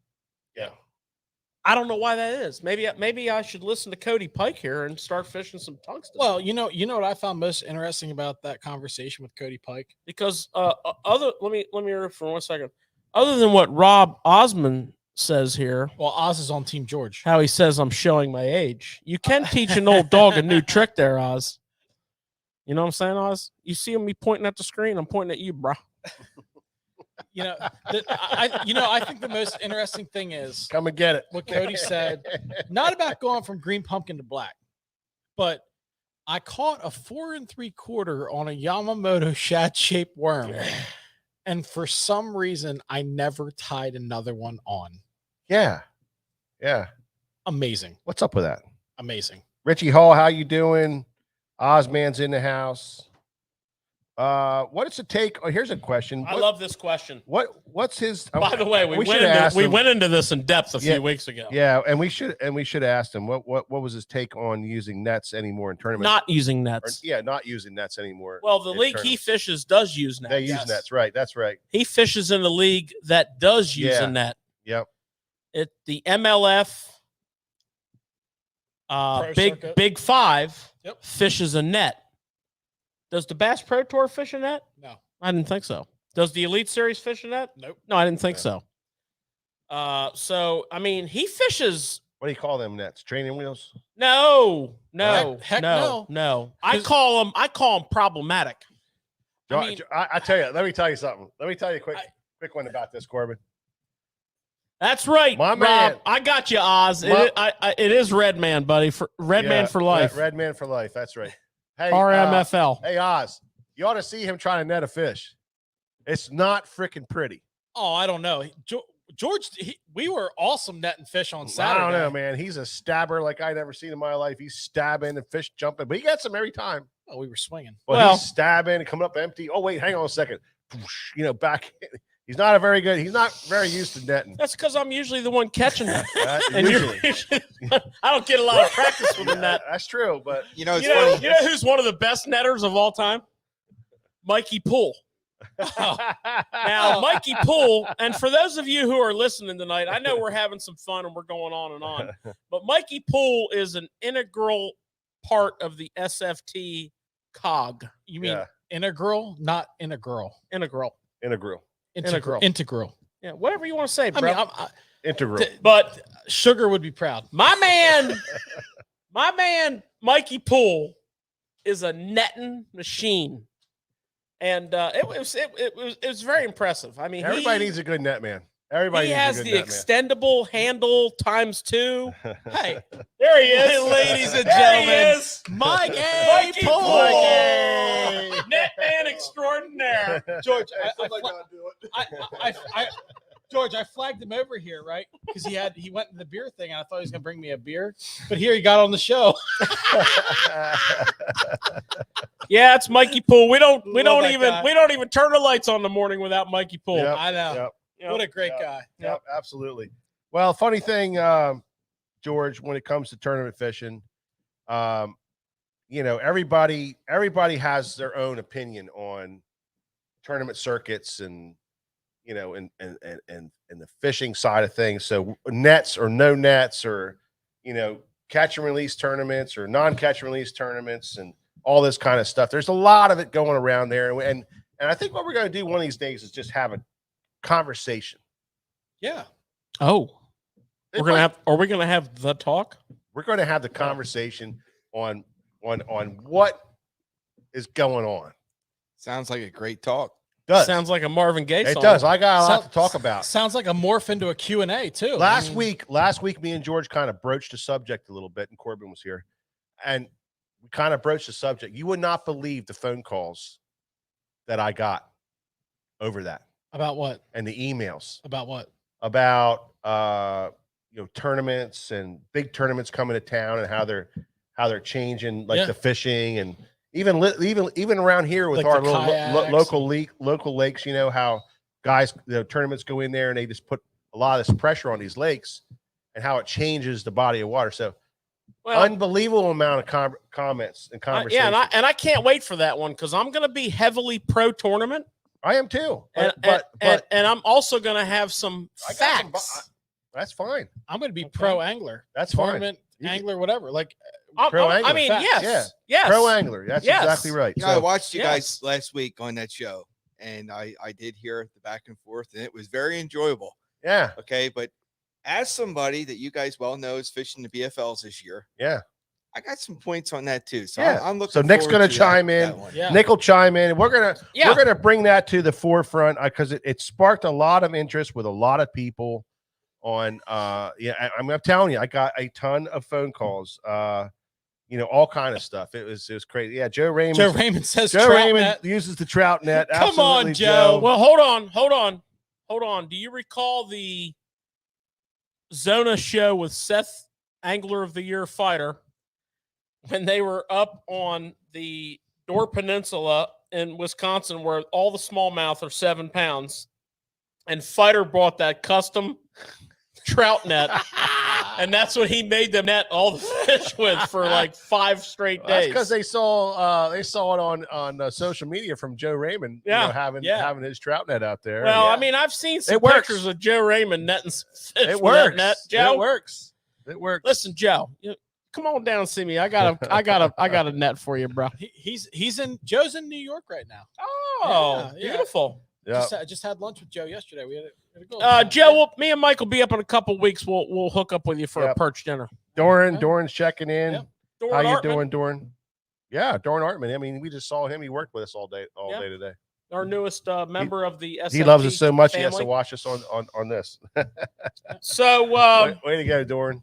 Yeah. I don't know why that is. Maybe I should listen to Cody Pike here and start fishing some tungsten. Well, you know what I found most interesting about that conversation with Cody Pike? Because let me hear for 1 second. Other than what Rob Osmond says here, Well, Oz is on Team George. how he says I'm showing my age. You can teach an old dog a new trick there, Oz. You know what I'm saying, Oz? You see me pointing at the screen? I'm pointing at you, bro. I think the most interesting thing is Come and get it. what Cody said, not about going from green pumpkin to black, but I caught a 4 3/4 on a Yamamoto shad-shaped worm, and for some reason, I never tied another one on. Yeah. Yeah. Amazing, What's up with that? amazing. Richie Hall, how you doing? Ozman's in the house. What is the take? Oh, here's a question. I love this question. What's his? By the way, we should ask him. went into this in depth a Yeah. few weeks ago. Yeah, and we should ask him what was his take on using nets anymore in tournaments? Not using Or- nets. yeah, not using nets anymore. Well, the in league he tournaments. fishes does use nets. They use Yes. nets, right? That's right. He fishes in a league that does use Yeah. a net. Yep. The MLF Pro big circuit. big 5 Yep. fishes a net. Does the Bass Pro Tour fish a net? No, I didn't think so. Does the Elite Series fish a net? nope. No, I didn't think Yeah. so. So I mean, he fishes. What do you call them nets? Training wheels? No. Heck no. I call them problematic. I tell you, let me tell you something. Let me tell you a quick one about this, Corbin. That's right, My Rob. man. I got you, Oz. It is Red Man, buddy. Red Man for life. Red Man for life. That's right. Hey, RMFL. hey, Oz, you ought to see him trying to net a fish. It's not freaking pretty. Oh, I don't know. George, we were awesome netting fish on Saturday. I don't know, man. He's a stabber like I'd never seen in my life. He's stabbing and fish jumping, but he gets them every time. Oh, we were swinging. Well, he's stabbing and coming up empty. Oh, wait, hang on a second. Back. He's not very used to netting. That's because I'm usually the one catching them. And Usually. I don't get a lot of practice with the net. That's true, but You know who's one of the best netters of all time? Mikey Poole. Now, Mikey Poole, and for those of you who are listening tonight, I know we're having some fun and we're going on and on, but Mikey Poole is an integral part of the SFT cog. You mean integral, not integral? Integral. Integral. Yeah, whatever you want to say, bro. I mean, integral. But Sugar would be proud. my man, Mikey Poole is a netting machine. And it was very impressive. I mean, everybody needs a good net man. Everybody he needs has a good the net extendable handle ×2. Hey, there he is, ladies and there gentlemen. He is. Mikey Poole. Net man extraordinaire. George, George, I flagged him over here, right? Because he went to the beer thing, and I thought he was gonna bring me a beer, but here he got on the show. Yeah, it's Mikey Poole. We don't that even turn the lights on in the morning without Mikey Poole. Yep. I know. Yep. What a great guy. Yep, absolutely. Well, funny thing, George, when it comes to tournament fishing, everybody has their own opinion on tournament circuits and and the fishing side of things. So nets or no nets, or catch and release tournaments or non-catch and release tournaments, and all this kind of stuff. There's a lot of it going around there, and I think what we're going to do one of these days is just have a conversation. Yeah. Oh, are we gonna have the talk? We're going to have the conversation on what is going on. Sounds like a great talk. Sounds like a Marvin Gaye song. It does. I got a lot to talk about. Sounds like a morph into a Q&A too. Last week, me and George kind of broached the subject a little bit, and Corbin was here, and we kind of broached the subject. You would not believe the phone calls that I got over that. About what? And the emails. About what? About tournaments and big tournaments coming to town, and how they're changing the fishing, and even around here with our little local lakes. How guys, tournaments go in there and they just put a lot of this pressure on these lakes, and how it changes the body of water. So unbelievable amount of comments and conversations. And I can't wait for that one, because I'm going to be heavily pro tournament. I am too. But I'm also going to have some facts. That's fine. I'm going to be pro angler. That's tournament angler, whatever. Pro angler. I mean, yes. Pro angler. That's exactly right. I watched you guys last week on that show, and I did hear the back and forth, and it was very enjoyable. Yeah. Okay, but as somebody that you guys well know is fishing the BFLs this year, I got some points on that too. So I'm looking. So Nick's going to chime in. Nick will chime in. We're gonna bring that to the forefront, because it sparked a lot of interest with a lot of people. On I'm telling you, I got a ton of phone calls. All kind of stuff. It was crazy. Yeah, Joe Raymond says Joe Raymond uses the trout net. Come Absolutely, on, Joe. Well, hold on. Do you recall the Zona show with Seth, Angler of the Year Fighter, when they were up on the Door Peninsula in Wisconsin, where all the smallmouth are 7 pounds, and Fighter brought that custom trout net, and that's what he made the net all the fish with for like 5 straight days. That's because they saw it on social media from Joe Raymond. Having his trout net out there. Well, I mean, I've seen some pictures of Joe Raymond netting fish. It works. That net. Joe, It works. Listen, Joe, come on down and see me. I got a net for you, bro. Joe's in New York right now. Oh, beautiful. Yeah. Just had lunch with Joe yesterday. We had a go. Joe, me and Mike will be up in a couple weeks. We'll hook up with you for a perch dinner. Doran's checking in. Yep. How you doing, Doran? Yeah, Doran Artman. I mean, we just saw him. He worked with us all day today. Our newest member of the SFT He loves us so much. family. He has to watch us on this. So way to go, Doran.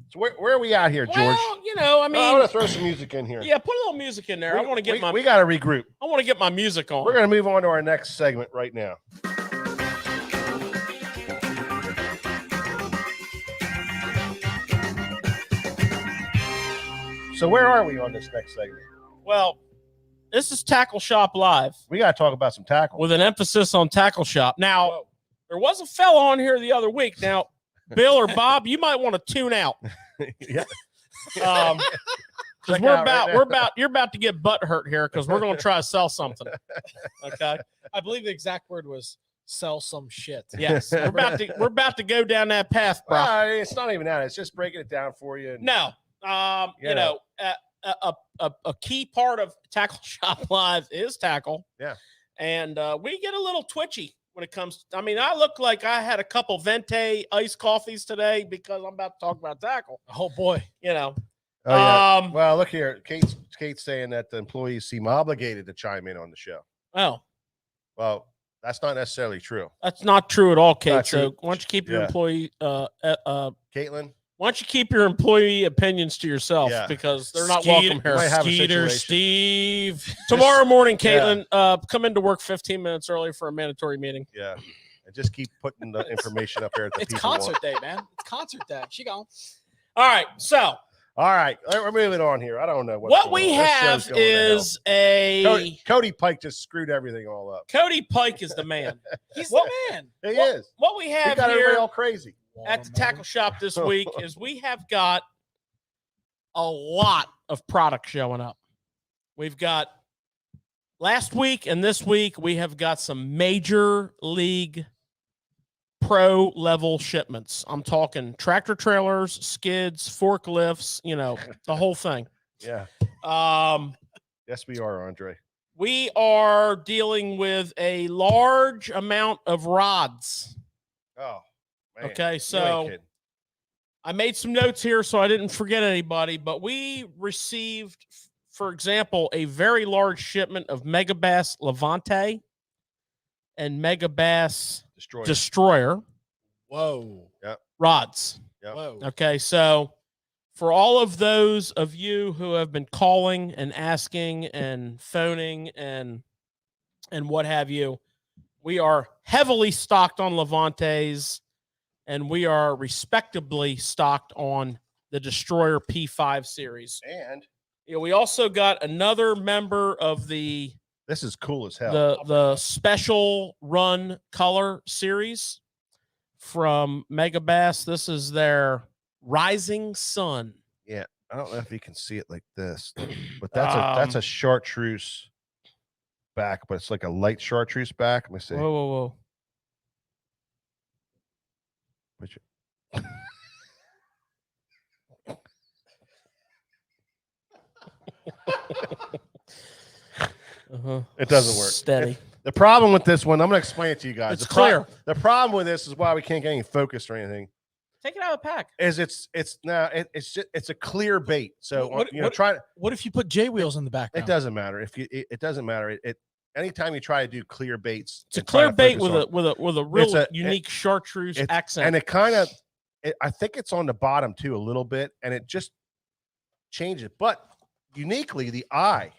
So where are we at here, George? Well, I mean, I want to throw some music in here. Yeah, put a little music in there. I want to get we got to regroup. I want to get my music on. We're going to move on to our next segment right now. So where are we on this next segment? Well, this is Tackle Shop Live We got to talk about some tackle. with an emphasis on Tackle Shop. Now, there was a fella on here the other week. Now, Bill or Bob, you might want to tune out. Yeah. Because Check out right now. you're about to get butt hurt here because we're going to try to sell something. Okay. I believe the exact word was sell some shit. Yes. We're about to go down that path, bro. Well, it's not even that. It's just breaking it down for you. No. You know, a key part of Tackle Shop Live is tackle. Yeah. And we get a little twitchy when it comes I mean, I look like I had a couple Venti iced coffees today because I'm about to talk about tackle. Oh boy. You know. Oh, yeah. Well, look here. Kate's saying that the employees seem obligated to chime in on the show. Oh. Well, that's not necessarily true. That's not true at all, Kate. Not So true. why don't you keep your Yeah. employee Caitlin? why don't you keep your employee opinions to yourself Yeah. because they're not Skeeter- welcome here. might have a Skeeter situation. Steve. Tomorrow morning, Caitlin, come into work 15 minutes early for a mandatory meeting. Yeah. And just keep putting the information up there that the It's people concert want. day, man. It's concert day. She gone. All right, so All right. We're moving on here. I don't know what we have is Cody Pike just screwed everything all up. Cody Pike is the man. He's What- the man. He what, is. what we He have got everybody here all crazy. at the tackle shop this week is we have got a lot of product showing up. We've got last week and this week we have got some major league pro level shipments. I'm talking tractor trailers, skids, forklifts, you know, the whole thing. Yeah. Yes, we are, Andre. We are dealing with a large amount of rods. Oh, man. Okay, You ain't so kidding. I made some notes here so I didn't forget anybody, but we received, for example, a very large shipment of Megabass Levante and Megabass Destroy. Destroyer Whoa. rods. Yep. Whoa. Okay, so for all of those of you who have been calling and asking and phoning and what have you, we are heavily stocked on Levantes and we are respectably stocked on the Destroyer P5 series. And You know, we also got another member of the this is cool as hell. the special run color series from Megabass. This is their Rising Sun. I don't know if you can see it like this, but that's a chartreuse back, but it's like a light chartreuse back. Let me see. Whoa, whoa, Which- Uh-huh. It doesn't work. Steady. The problem with this one, I'm going to explain it to you guys. It's the pro- clear. The problem with this is why we can't get any focus or anything. Take it out of the pack. Is it's a clear bait. So What- you know, what- try. What if you put J wheels in the background? It doesn't matter if you. It doesn't matter. It anytime you try to do clear baits, It's a and try clear to bait focus with on- a real a- unique chartreuse it's- accent. and it kind of. I think it's on the bottom too a little bit, and it just changes. But uniquely, the eye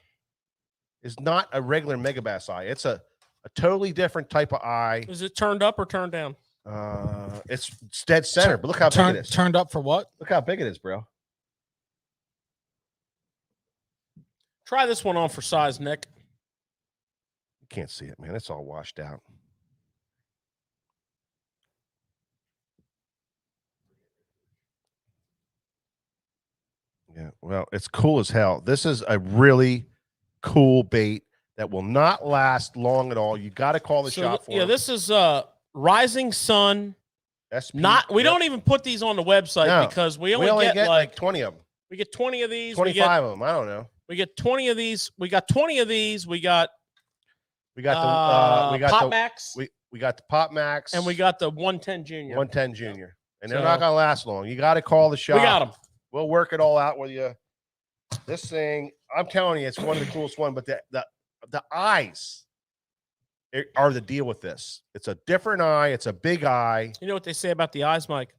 is not a regular Megabass eye. It's a totally different type of eye. Is it turned up or turned down? It's dead center, but look how big it is. Turned up for what? Look how big it is, bro. Try this one on for size, Nick. You can't see it, man. It's all washed out. Yeah, well, it's cool as hell. This is a really cool bait that will not last long at all. You got to call the shop for yeah, it. this is Rising Sun. SP, We yep. don't even put these on the website No. because we We only, get, like 20 of them, we get 20 of these. 25 of them. I don't know. We get 20 of these. We got 20 of these. We got We got the Pop Max we got the Pop Max and we got the 110 Junior. 110 Junior, and they're So- not gonna last long. You got to call the shop. We got them. We'll work it all out with you. This thing, I'm telling you, it's one of the coolest one. But the eyes are the deal with this. It's a different eye. It's a big eye. You know what they say about the eyes, Mike?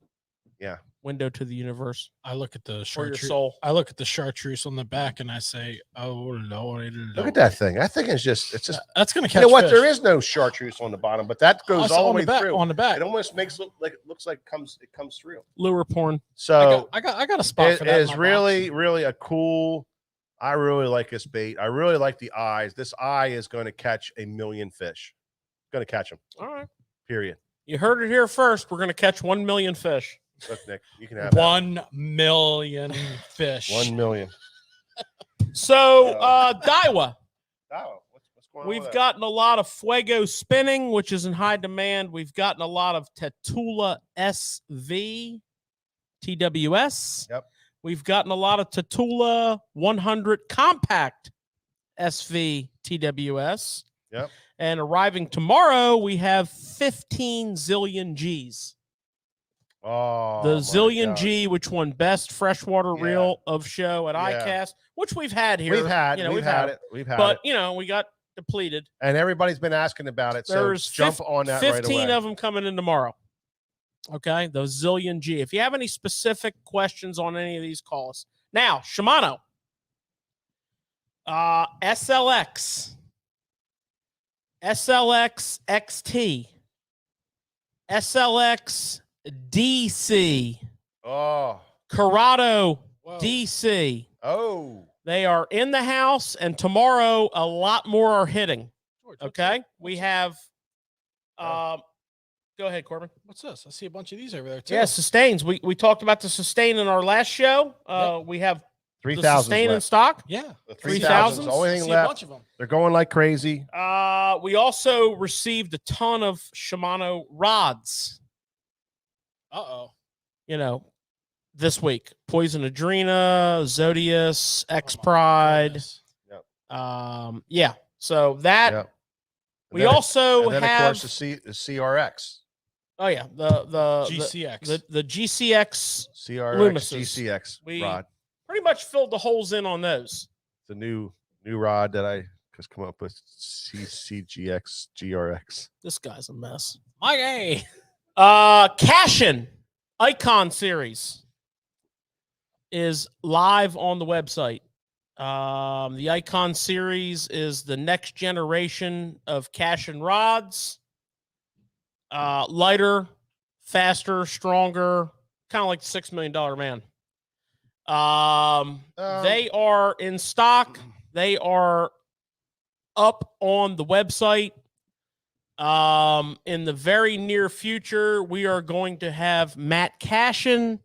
Yeah. window to the universe I look at the for your chartreuse. soul. I look at the chartreuse on the back and I say, "Oh Lord, Look at that thing. That thing is just, it's just, That's gonna you catch know what? fish. There is no chartreuse on the bottom, but that Oh, goes so all the on way the back. through. On the back. It almost looks like it comes through. Lure porn. So I got a spot it for that. in is my really, box. really a cool. I really like this bait. I really like the eyes. This eye is going to catch a million fish. Going to catch them. All right. Period. You heard it here first. We're going to catch 1 million fish. Look, Nick, you can have 1 million fish. that. 1 million. So, Daiwa. Oh, what's going on? We've with that? gotten a lot of Fuego spinning, which is in high demand. We've gotten a lot of Tatula SV, TWS. Yep. We've gotten a lot of Tatula 100 Compact SV, TWS. Yep. And arriving tomorrow, we have 15 Zillion Gs. Oh, The my Zillion God. G, which won best freshwater Yeah. reel of show at Yeah. ICAST, which we've had here. We've had, you know, we've had it. We've had but it. you know, we got depleted. And everybody's been asking about it. So There's jump on that right 15 away. of them coming in tomorrow. Okay, those Zillion G. If you have any specific questions on any of these, call us. Now, Shimano, SLX, SLX XT, SLX DC, Oh. Corrado Whoa. DC. Oh. They are in the house, and tomorrow a lot more are hitting. George, what's Okay, that? we have. Oh. Go ahead, Corbin. What's this? I see a bunch of these over there too. Yeah, sustains. We talked about the sustain in our last show. We have the 3,000 sustain in left. stock. Yeah. The 3,000's 3,000's the only I thing see a left. bunch of them. They're going like crazy. We also received a ton of Shimano rods. Uh-oh. You know, this week: Poison Adrena, Zodius, X Pride. Yeah. So that Yep. we also and then have. of course the CRX. Oh yeah, the GCX. the GCX CRX Loomises. GCX We- rod. pretty much filled the holes in on those. The new rod that I just come up with. CCGX GRX. This guy's a mess. My gay. Cashin Icon series is live on the website. The Icon series is the next generation of Cashin rods. Lighter, faster, stronger, kind of like the $6 million man. They are in stock. They are up on the website. In the very near future, we are going to have Matt Cashin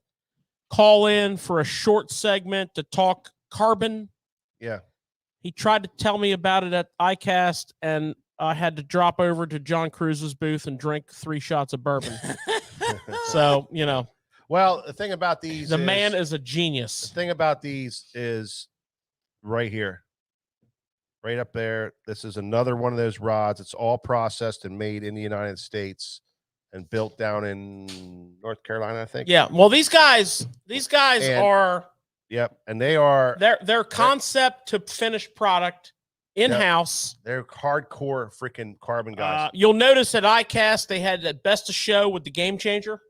call in for a short segment to talk carbon. Yeah. He tried to tell me about it at ICAST, and I had to drop over to John Cruz's booth and drink 3 shots of bourbon. So, you know, Well, the thing about these the man is a the genius. thing about these is right here. Right up there. This is another one of those rods. It's all processed and made in the United States and built down in North Carolina, I think. Yeah. Well, these guys And- are Yep. And they are their concept to finished product in-house. they're hardcore freaking carbon guys. You'll notice at ICAST they had the best of show with the Game Changer.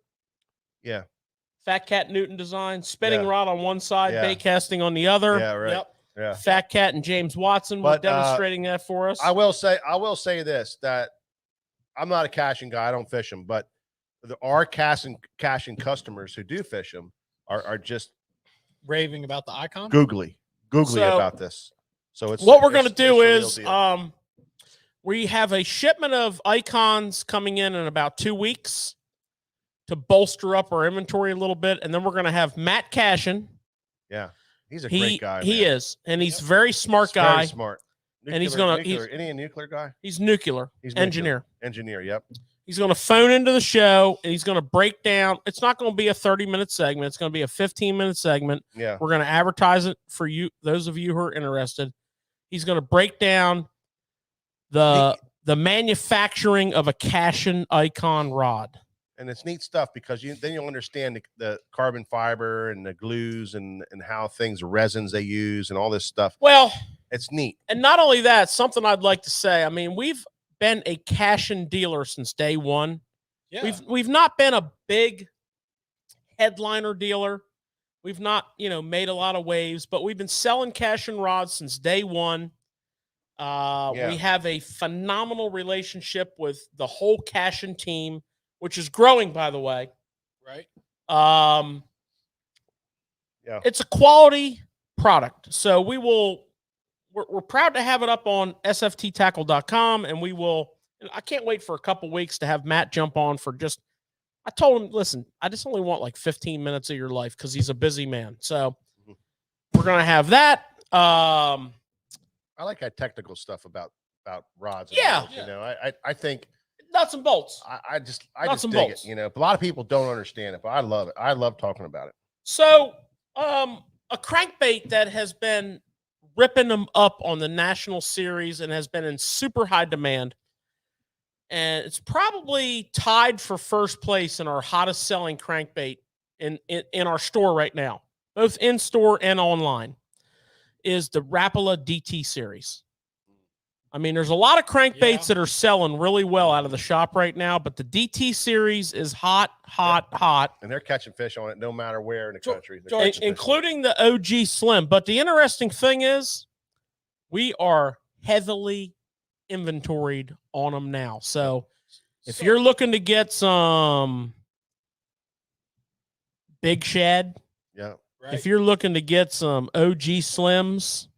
Yeah. Fat Cat Newton design, spinning Yeah. rod on one side, Yeah. bait casting on the other. Yeah, right. Yep. Yeah. Fat Cat and James Watson were But, demonstrating that for us. I will say this, that I'm not a caching guy. I don't fish them, but our caching customers who do fish them are just Raving about the Icon. googly So, about this. So it's what we're going to it's do the real is deal. we have a shipment of icons coming in about 2 weeks to bolster up our inventory a little bit, and then we're going to have Matt Cashin. yeah, he's a great guy. He man. is, and he's a very smart He's guy. very smart. And he's gonna- any nuclear guy. He's nuclear He's engineer. Engineer. Yep. He's going to phone into the show, and he's going to break down. It's not going to be a 30-minute segment. It's going to be a 15-minute segment. Yeah. We're going to advertise it for you, those of you who are interested. He's going to break down the manufacturing of a Cashin Icon rod. And it's neat stuff because then you'll understand the carbon fiber and the glues and how things resins they use and all this stuff. Well, It's neat. and not only that, something I'd like to say. I mean, we've been a Cashin dealer since day one. Yeah. We've not been a big headliner dealer. We've not, made a lot of waves, but we've been selling cash and rods since day one. We have a phenomenal relationship with the whole cash and team, which is growing, by the way. Right. It's a quality product. So we're proud to have it up on sfttackle.com, and I can't wait for a couple weeks to have Matt jump on I told him, listen, I just only want like 15 minutes of your life because he's a busy man. So we're going to have that. I like that technical stuff about rods. And Yeah. rods, I think nuts and bolts. I just and dig bolts. it. A lot of people don't understand it, but I love it. I love talking about it. So a crankbait that has been ripping them up on the national series and has been in super high demand. And it's probably tied for first place in our hottest selling crankbait in our store right now, both in store and online, is the Rapala DT series. I mean, there's a lot of crankbaits that are selling really well out of the shop right now, but the DT series is hot. And they're catching fish on it no matter where in the country. Including the OG Slim. But the interesting thing is we are heavily inventoried on them now. So if you're looking to get some big shad, if you're looking to get some OG Slims,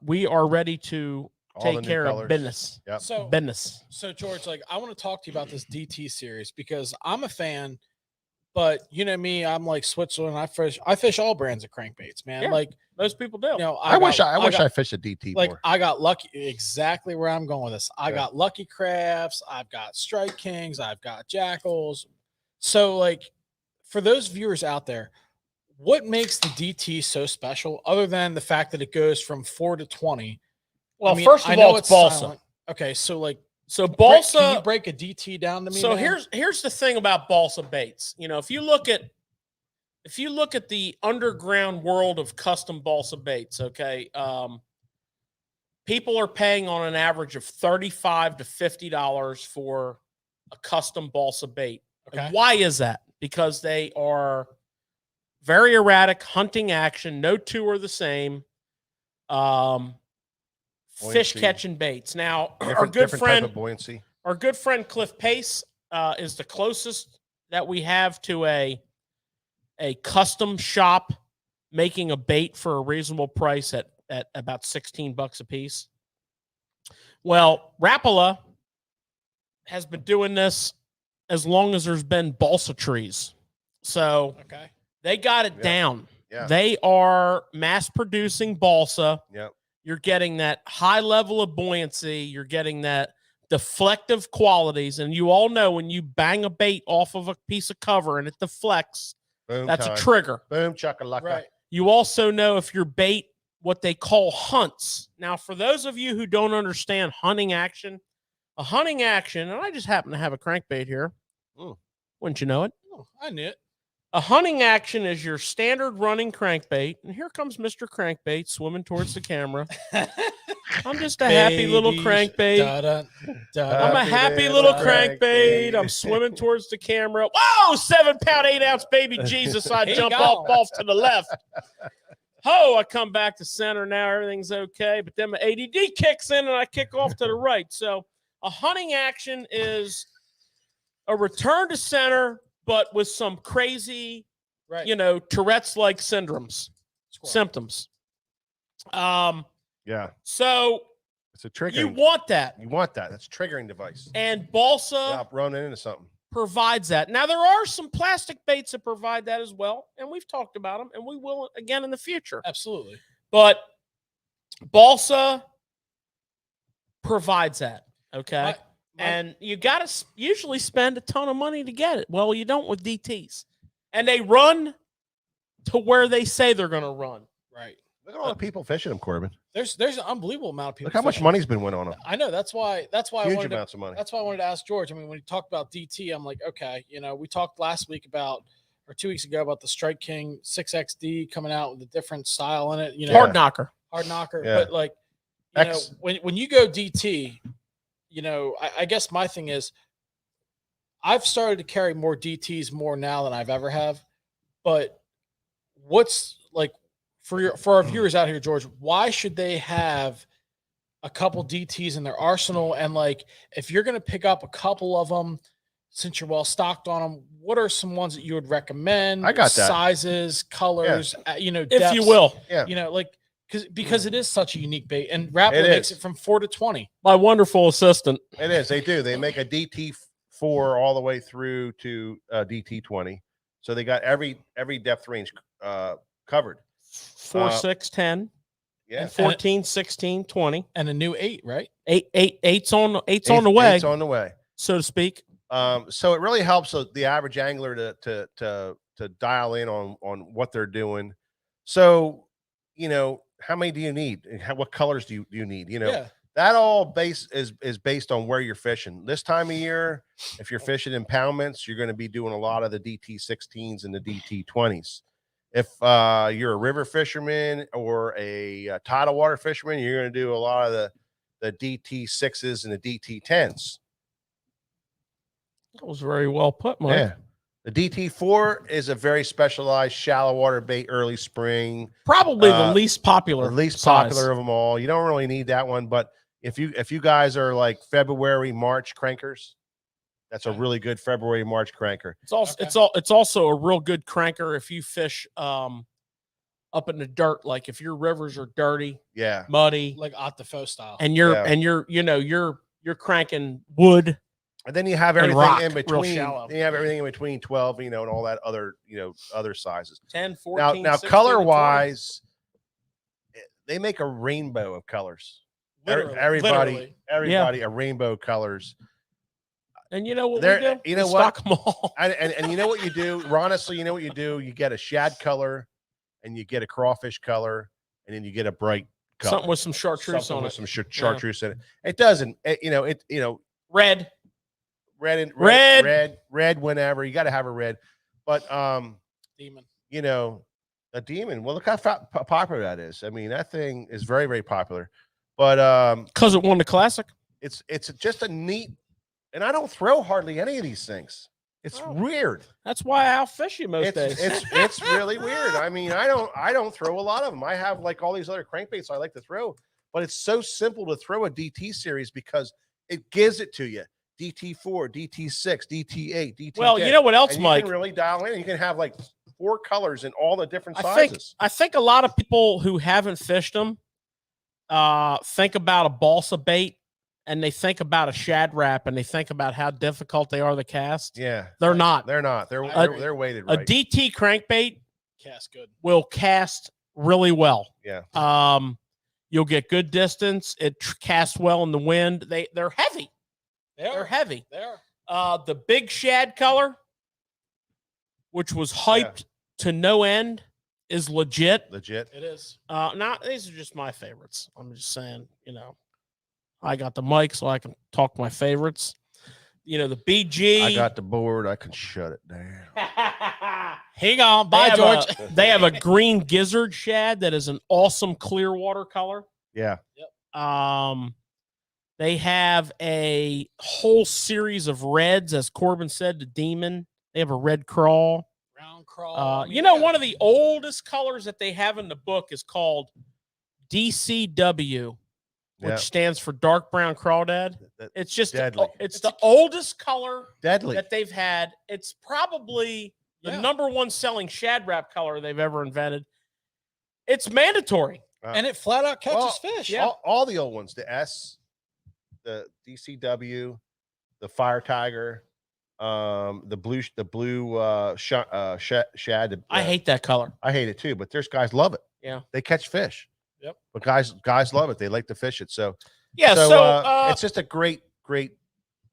we are ready to take care of business. Yep. So George, I want to talk to you about this DT series because I'm a fan, but you know me, I'm like Switzerland. I fish all brands of crankbaits, man. Yeah, like most people do. I wish I fished a DT more. I got lucky. Exactly where I'm going with this. I got Lucky Crafts. I've got Strike Kings. I've got Jackals. So for those viewers out there, what makes the DT so special other than the fact that it goes from 4 to 20? Well, first of all, it's balsa. Silent. Okay, so balsa. Can you break a DT down to me? So here's the thing about balsa baits. If you look at the underground world of custom balsa baits, okay, people are paying on an average of $35 to $50 for a custom balsa bait. Okay. And why is that? Because they are very erratic hunting action. No two are the same. Fish catching baits. Now, our good friend Cliff Pace is the closest that we have to a custom shop making a bait for a reasonable price at about $16 a piece. Well, Rapala has been doing this as long as there's been balsa trees. So they got it down. Yeah. They are mass producing balsa. Yep. You're getting that high level of buoyancy. You're getting that deflective qualities. And you all know when you bang a bait off of a piece of cover and it deflects, boom, that's a trigger. Boom, chakalaka. Right. You also know if your bait, what they call hunts. Now, for those of you who don't understand hunting action, a hunting action, and I just happen to have a crankbait here. Wouldn't you know it? Oh, I knew it. A hunting action is your standard running crankbait. And here comes Mr. Crankbait swimming towards the camera. I'm just a happy little crankbait. I'm a happy little crankbait. I'm swimming towards the camera. Whoa, 7-pound, 8-ounce baby Jesus. I jump off to the left. I come back to center now. Everything's okay. But then my ADD kicks in and I kick off to the right. So a hunting action is a return to center, but with some crazy, Tourette's-like symptoms. So it's a trigger. You want that. That's a triggering device. And balsa running into something provides that. Now, there are some plastic baits that provide that as well, and we've talked about them, and we will again in the future. Absolutely. But balsa provides that, okay? And you got to usually spend a ton of money to get it. Well, you don't with DTs. And they run to where they say they're going to run. Right. Look at all the people fishing them, Corbin. There's an unbelievable amount of people. Look how much money's been went on them. I know. That's why huge amounts of money. That's why I wanted to ask George. I mean, when you talked about DT, I'm like, okay, we talked last week or 2 weeks ago about the Strike King 6XD coming out with a different style in it. Hard knocker. Yeah. But when you go DT, I guess my thing is, I've started to carry more DTs more now than I've ever have. But what's like for our viewers out here, George? Why should they have a couple DTs in their arsenal? And like, if you're going to pick up a couple of them, since you're well stocked on them, what are some ones that you would recommend? I got that. Sizes, colors, if you depths, will. Yeah. like because it is such a unique bait, and Rappler makes it from 4 to 20. My wonderful assistant. It is. They do. They make a DT4 all the way through to DT20. So they got every depth range covered. 4, 6, 10. Yeah. And 14, 16, 20. And a new 8, right? Eight's on the way. Eight's on the way, so to speak. So it really helps the average angler to dial in on what they're doing. So, how many do you need? What colors do you need? That all is based on where you're fishing. This time of year, if you're fishing impoundments, you're going to be doing a lot of the DT16s and the DT20s. If you're a river fisherman or a tidal water fisherman, you're going to do a lot of the DT6s and the DT10s. That was very well put, Mike. Yeah. The DT4 is a very specialized shallow water bait early spring. Probably the least popular. The least size. popular of them all. You don't really need that one, but if you guys are like February, March crankers, that's a really good February, March cranker. It's also a real good cranker if you fish up in the dirt, like if your rivers are dirty, muddy, like Ottifo style. And you're cranking wood. And then you have everything in between. You have everything in between 12, and all that other, other sizes. 10, 14, now 16, color wise, they make a rainbow of colors. Everybody, a rainbow of colors. And you know what we do? You know we what? Stock them all. And you know what you do? Honestly, you know what you do? You get a shad color, and you get a crawfish color, and then you get a bright color. Something with some chartreuse on it. Some chartreuse in it. It doesn't. Red. Red. Whenever you got to have a red, but demon. A demon. Well, look how popular that is. I mean, that thing is very, very popular. But because it won the classic, it's just a neat. And I don't throw hardly any of these things. It's weird. That's why I outfish you most days. It's really weird. I mean, I don't throw a lot of them. I have like all these other crankbaits I like to throw, but it's so simple to throw a DT series because it gives it to you. DT4, DT6, DT8, DT10. Well, you know what else, and Mike? You can really dial in. You can have like 4 colors in all the different sizes. I think a lot of people who haven't fished them think about a balsa bait, and they think about a shad wrap, and they think about how difficult they are to cast. Yeah, they're not. They're not. They're weighted right. A DT crankbait cast good. Will cast really well. Yeah. You'll get good distance. It casts well in the wind. They're heavy. They're heavy. They are. The big shad color, which was hyped to no end, is legit. Legit. It is. These are just my favorites. I'm just saying, I got the mic so I can talk my favorites. The BG. I got the board. I can shut it down. Hang on. Bye, George. They have a green gizzard shad that is an awesome clear water color. Yeah. Yep. They have a whole series of reds, as Corbin said, the demon. They have a red crawl. Brown crawl. One of the oldest colors that they have in the book is called DCW. Which stands for dark brown crawdad. It's just it's the oldest color that they've had. It's probably the number 1 selling shad wrap color they've ever invented. It's mandatory. And it flat out catches fish. Yeah. All the old ones, the S, the DCW, the Fire Tiger, the blue shad. I hate that color. I hate it too, but there's guys love it. Yeah. They catch fish. Yep. But guys love it. They like to fish it. So it's just a great.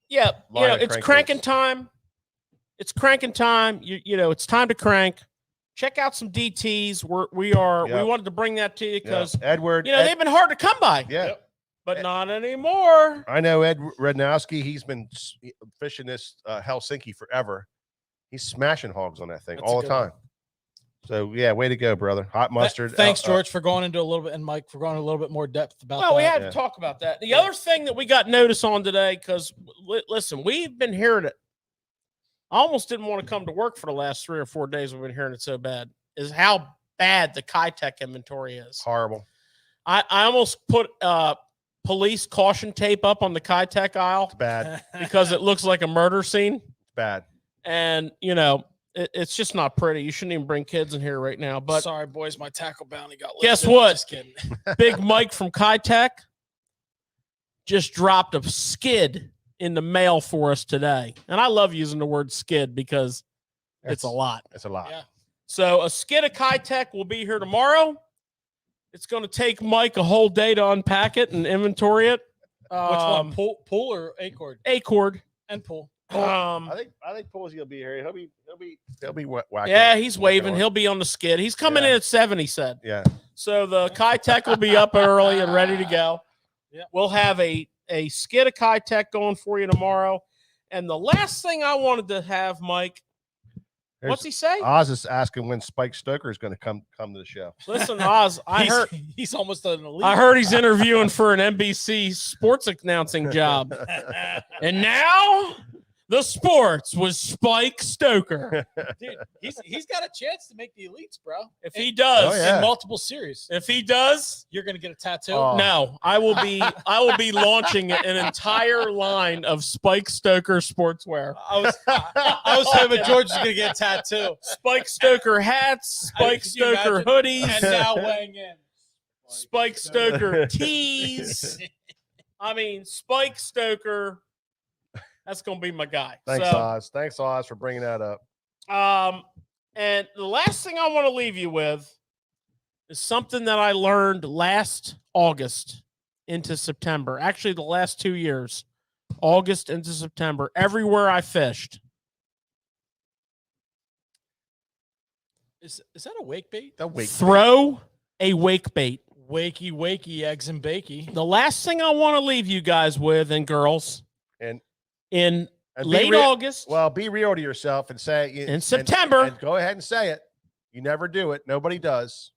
Yeah. It's cranking time. It's cranking time. It's time to crank. Check out some DTs. We wanted to bring that to you because Edward, they've been hard to come by. Yeah. But not anymore. I know Ed Rednowski. He's been fishing this Helsinki forever. He's smashing hogs on that thing all the time. So way to go, brother. Hot mustard. Thanks, George, for going into a little bit, and Mike for going a little bit more depth about that. Well, we had to talk about that. The other thing that we got notice on today, because listen, we've been hearing it I almost didn't want to come to work for the last 3 or 4 days. We've been hearing it so bad. Is how bad the Kitech inventory is. Horrible. I almost put police caution tape up on the Kitech aisle It's bad. because it looks like a murder scene. It's bad. And, it's just not pretty. You shouldn't even bring kids in here right now. But sorry, boys, my tackle bounty got guess lifted. what? Just kidding. Big Mike from Kitech just dropped a skid in the mail for us today. And I love using the word skid because it's a lot. It's a lot. Yeah. So a skid of Kitech will be here tomorrow. It's going to take Mike a whole day to unpack it and inventory it. Which one? Pull or A-cord? A-cord. And pull. I think Poolsy will be here. He'll be whacking. Yeah, he's waving. He'll be on the skid. He's coming in at 7, he said. Yeah. So the Kitech will be up early and ready to go. Yeah. We'll have a skid of Kitech going for you tomorrow. And the last thing I wanted to have, Mike, what's he say? Oz is asking when Spike Stoker is going to come to the show. Listen, Oz, I heard he's almost an elite. I heard he's interviewing for an NBC sports announcing job. And now the sports with Spike Stoker. Dude, he's got a chance to make the elites, bro. If he does, Oh, yeah. In multiple series. if he does, You're gonna get a tattoo. Oh. no, I will be launching an entire line of Spike Stoker sportswear. I was hoping George was gonna get a tattoo. Spike Stoker hats, Spike Could you Stoker imagine? hoodies, And now weighing in. Spike Stoker tees. I mean, Spike Stoker. That's gonna be my guy. Thanks, So, Oz. Thanks, Oz, for bringing that up. And the last thing I want to leave you with is something that I learned last August into September. Actually, the last 2 years, August into September, everywhere I fished. Is that a wake bait? The wake. Throw a wake bait. Wakey, eggs and bakey. The last thing I want to leave you guys with, and girls, And in be late real- August, Well, be real to yourself and say in September, and go ahead and say it. You never do it. Nobody does.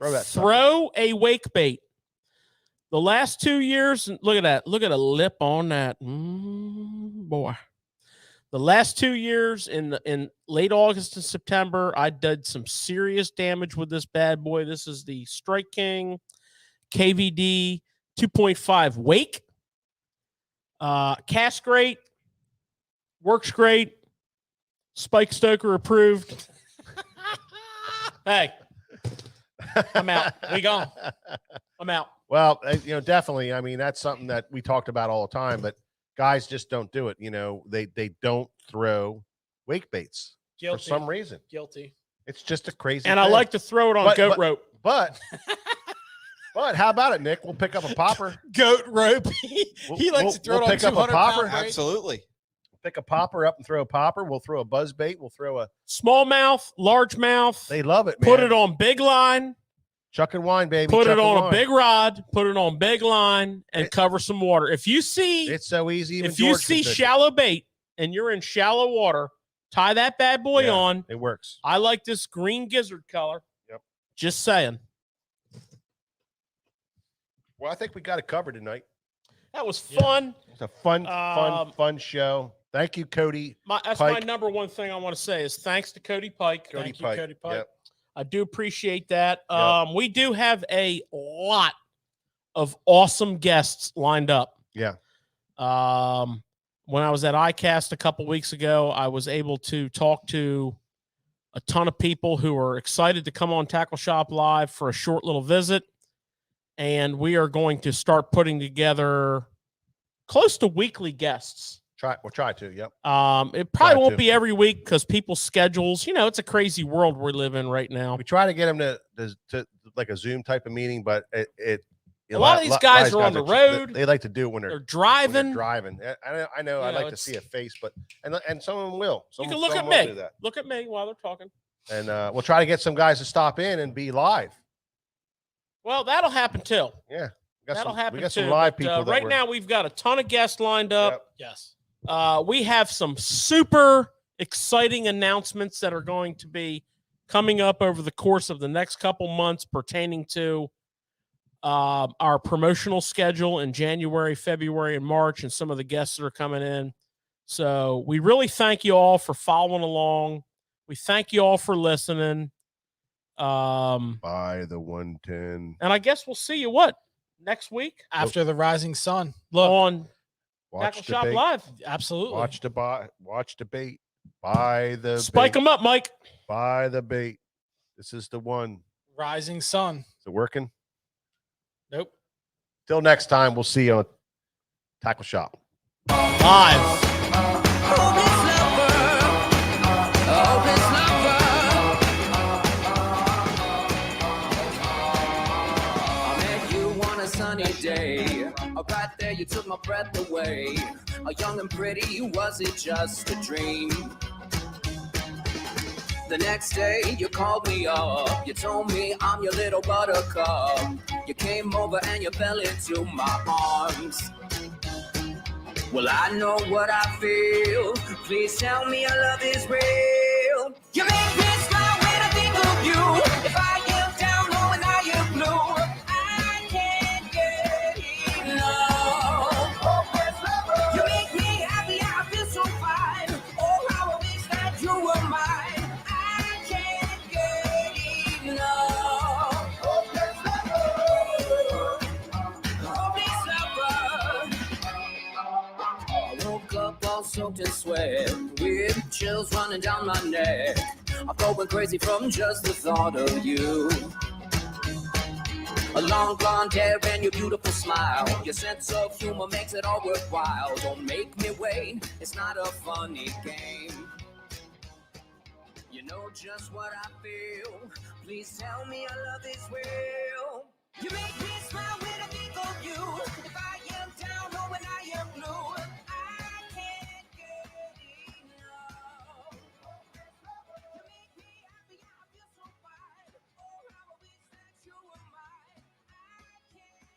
Throw that. sucker. throw a wake bait. The last 2 years, look at that. Look at a lip on that. Boy. The last 2 years in late August and September, I did some serious damage with this bad boy. This is the Strike King KVD 2.5 wake. Cast great. Works great. Spike Stoker approved. Hey, I'm out. We gone. I'm out. Well, definitely. I mean, that's something that we talked about all the time, but guys just don't do it. They don't throw wake baits Guilty. for some reason. Guilty. It's just a crazy. And I thing. like to throw it on goat rope. But how about it, Nick? We'll pick up a popper. Goat rope. He likes to throw we'll it on pick up a 200 popper. pound weight. Absolutely. Pick a popper up and throw a popper. We'll throw a buzz bait. We'll throw a. Smallmouth, largemouth. They love it, man. Put it on big line. Chuck and wine, baby. Put Chuck it and on a wine. big rod. Put it on big line and cover some water. If you see, It's so easy. Even if you George can see fish it. shallow bait and you're in shallow water, tie that bad boy Yeah. on. It works. I like this green gizzard color. Yep. Just saying. Well, I think we got it covered tonight. That was fun. It's a fun show. Thank you, Cody. That's my Pike. number one thing I want to say is thanks to Cody Pike. Cody Thank you, Pike. Cody Pike. Yep. I do appreciate that. Yep. We do have a lot of awesome guests lined up. Yeah. When I was at ICAST a couple weeks ago, I was able to talk to a ton of people who are excited to come on Tackle Shop Live for a short little visit. And we are going to start putting together close to weekly guests. We'll try to. Yep. It probably Try won't to. be every week because people's schedules, it's a crazy world we live in right now. We try to get them to like a Zoom type of meeting, but it A lot of these guys are on the road. They like to do it when They're they're driving. driving. I know. I You know, like to see a face, but and some of them will. You Some, can look some at will me. do that. Look at me while they're talking. And we'll try to get some guys to stop in and be live. Well, that'll happen too. Yeah. That'll happen We got too. some live But, people. that right we're- now, we've got a ton of guests lined up. Yep. Yes. We have some super exciting announcements that are going to be coming up over the course of the next couple months pertaining to our promotional schedule in January, February, and March, and some of the guests that are coming in. So we really thank you all for following along. We thank you all for listening. By the 110. And I guess we'll see you next week After the rising sun. Look, on Watch Tackle Shop debate. Live. absolutely. Watch debate. Buy the Spike bait. them up, Mike. Buy the bait. This is the one. Rising sun. Is it working? Nope. Till next time, we'll see you on Tackle Shop. Live. Sunny day, right there you took my breath away. Young and pretty, was it just a dream? The next day you called me up, you told me I'm your little buttercup. You came over and you fell into my arms. Well, I know what I feel. Please tell me your love is real. You make me smile when I think of you. If I am down, knowing I am blue, I can't get enough. You make me happy, I feel so fine. Oh, how I wish that you were mine. I can't get enough. I woke up all soaked in sweat, with chills running down my neck. I'm going crazy from just the thought of you. A long blonde hair and your beautiful smile. Your sense of humor makes it all worthwhile. Don't make me wait, it's not a funny game. You know just what I feel. Please tell me your love is real.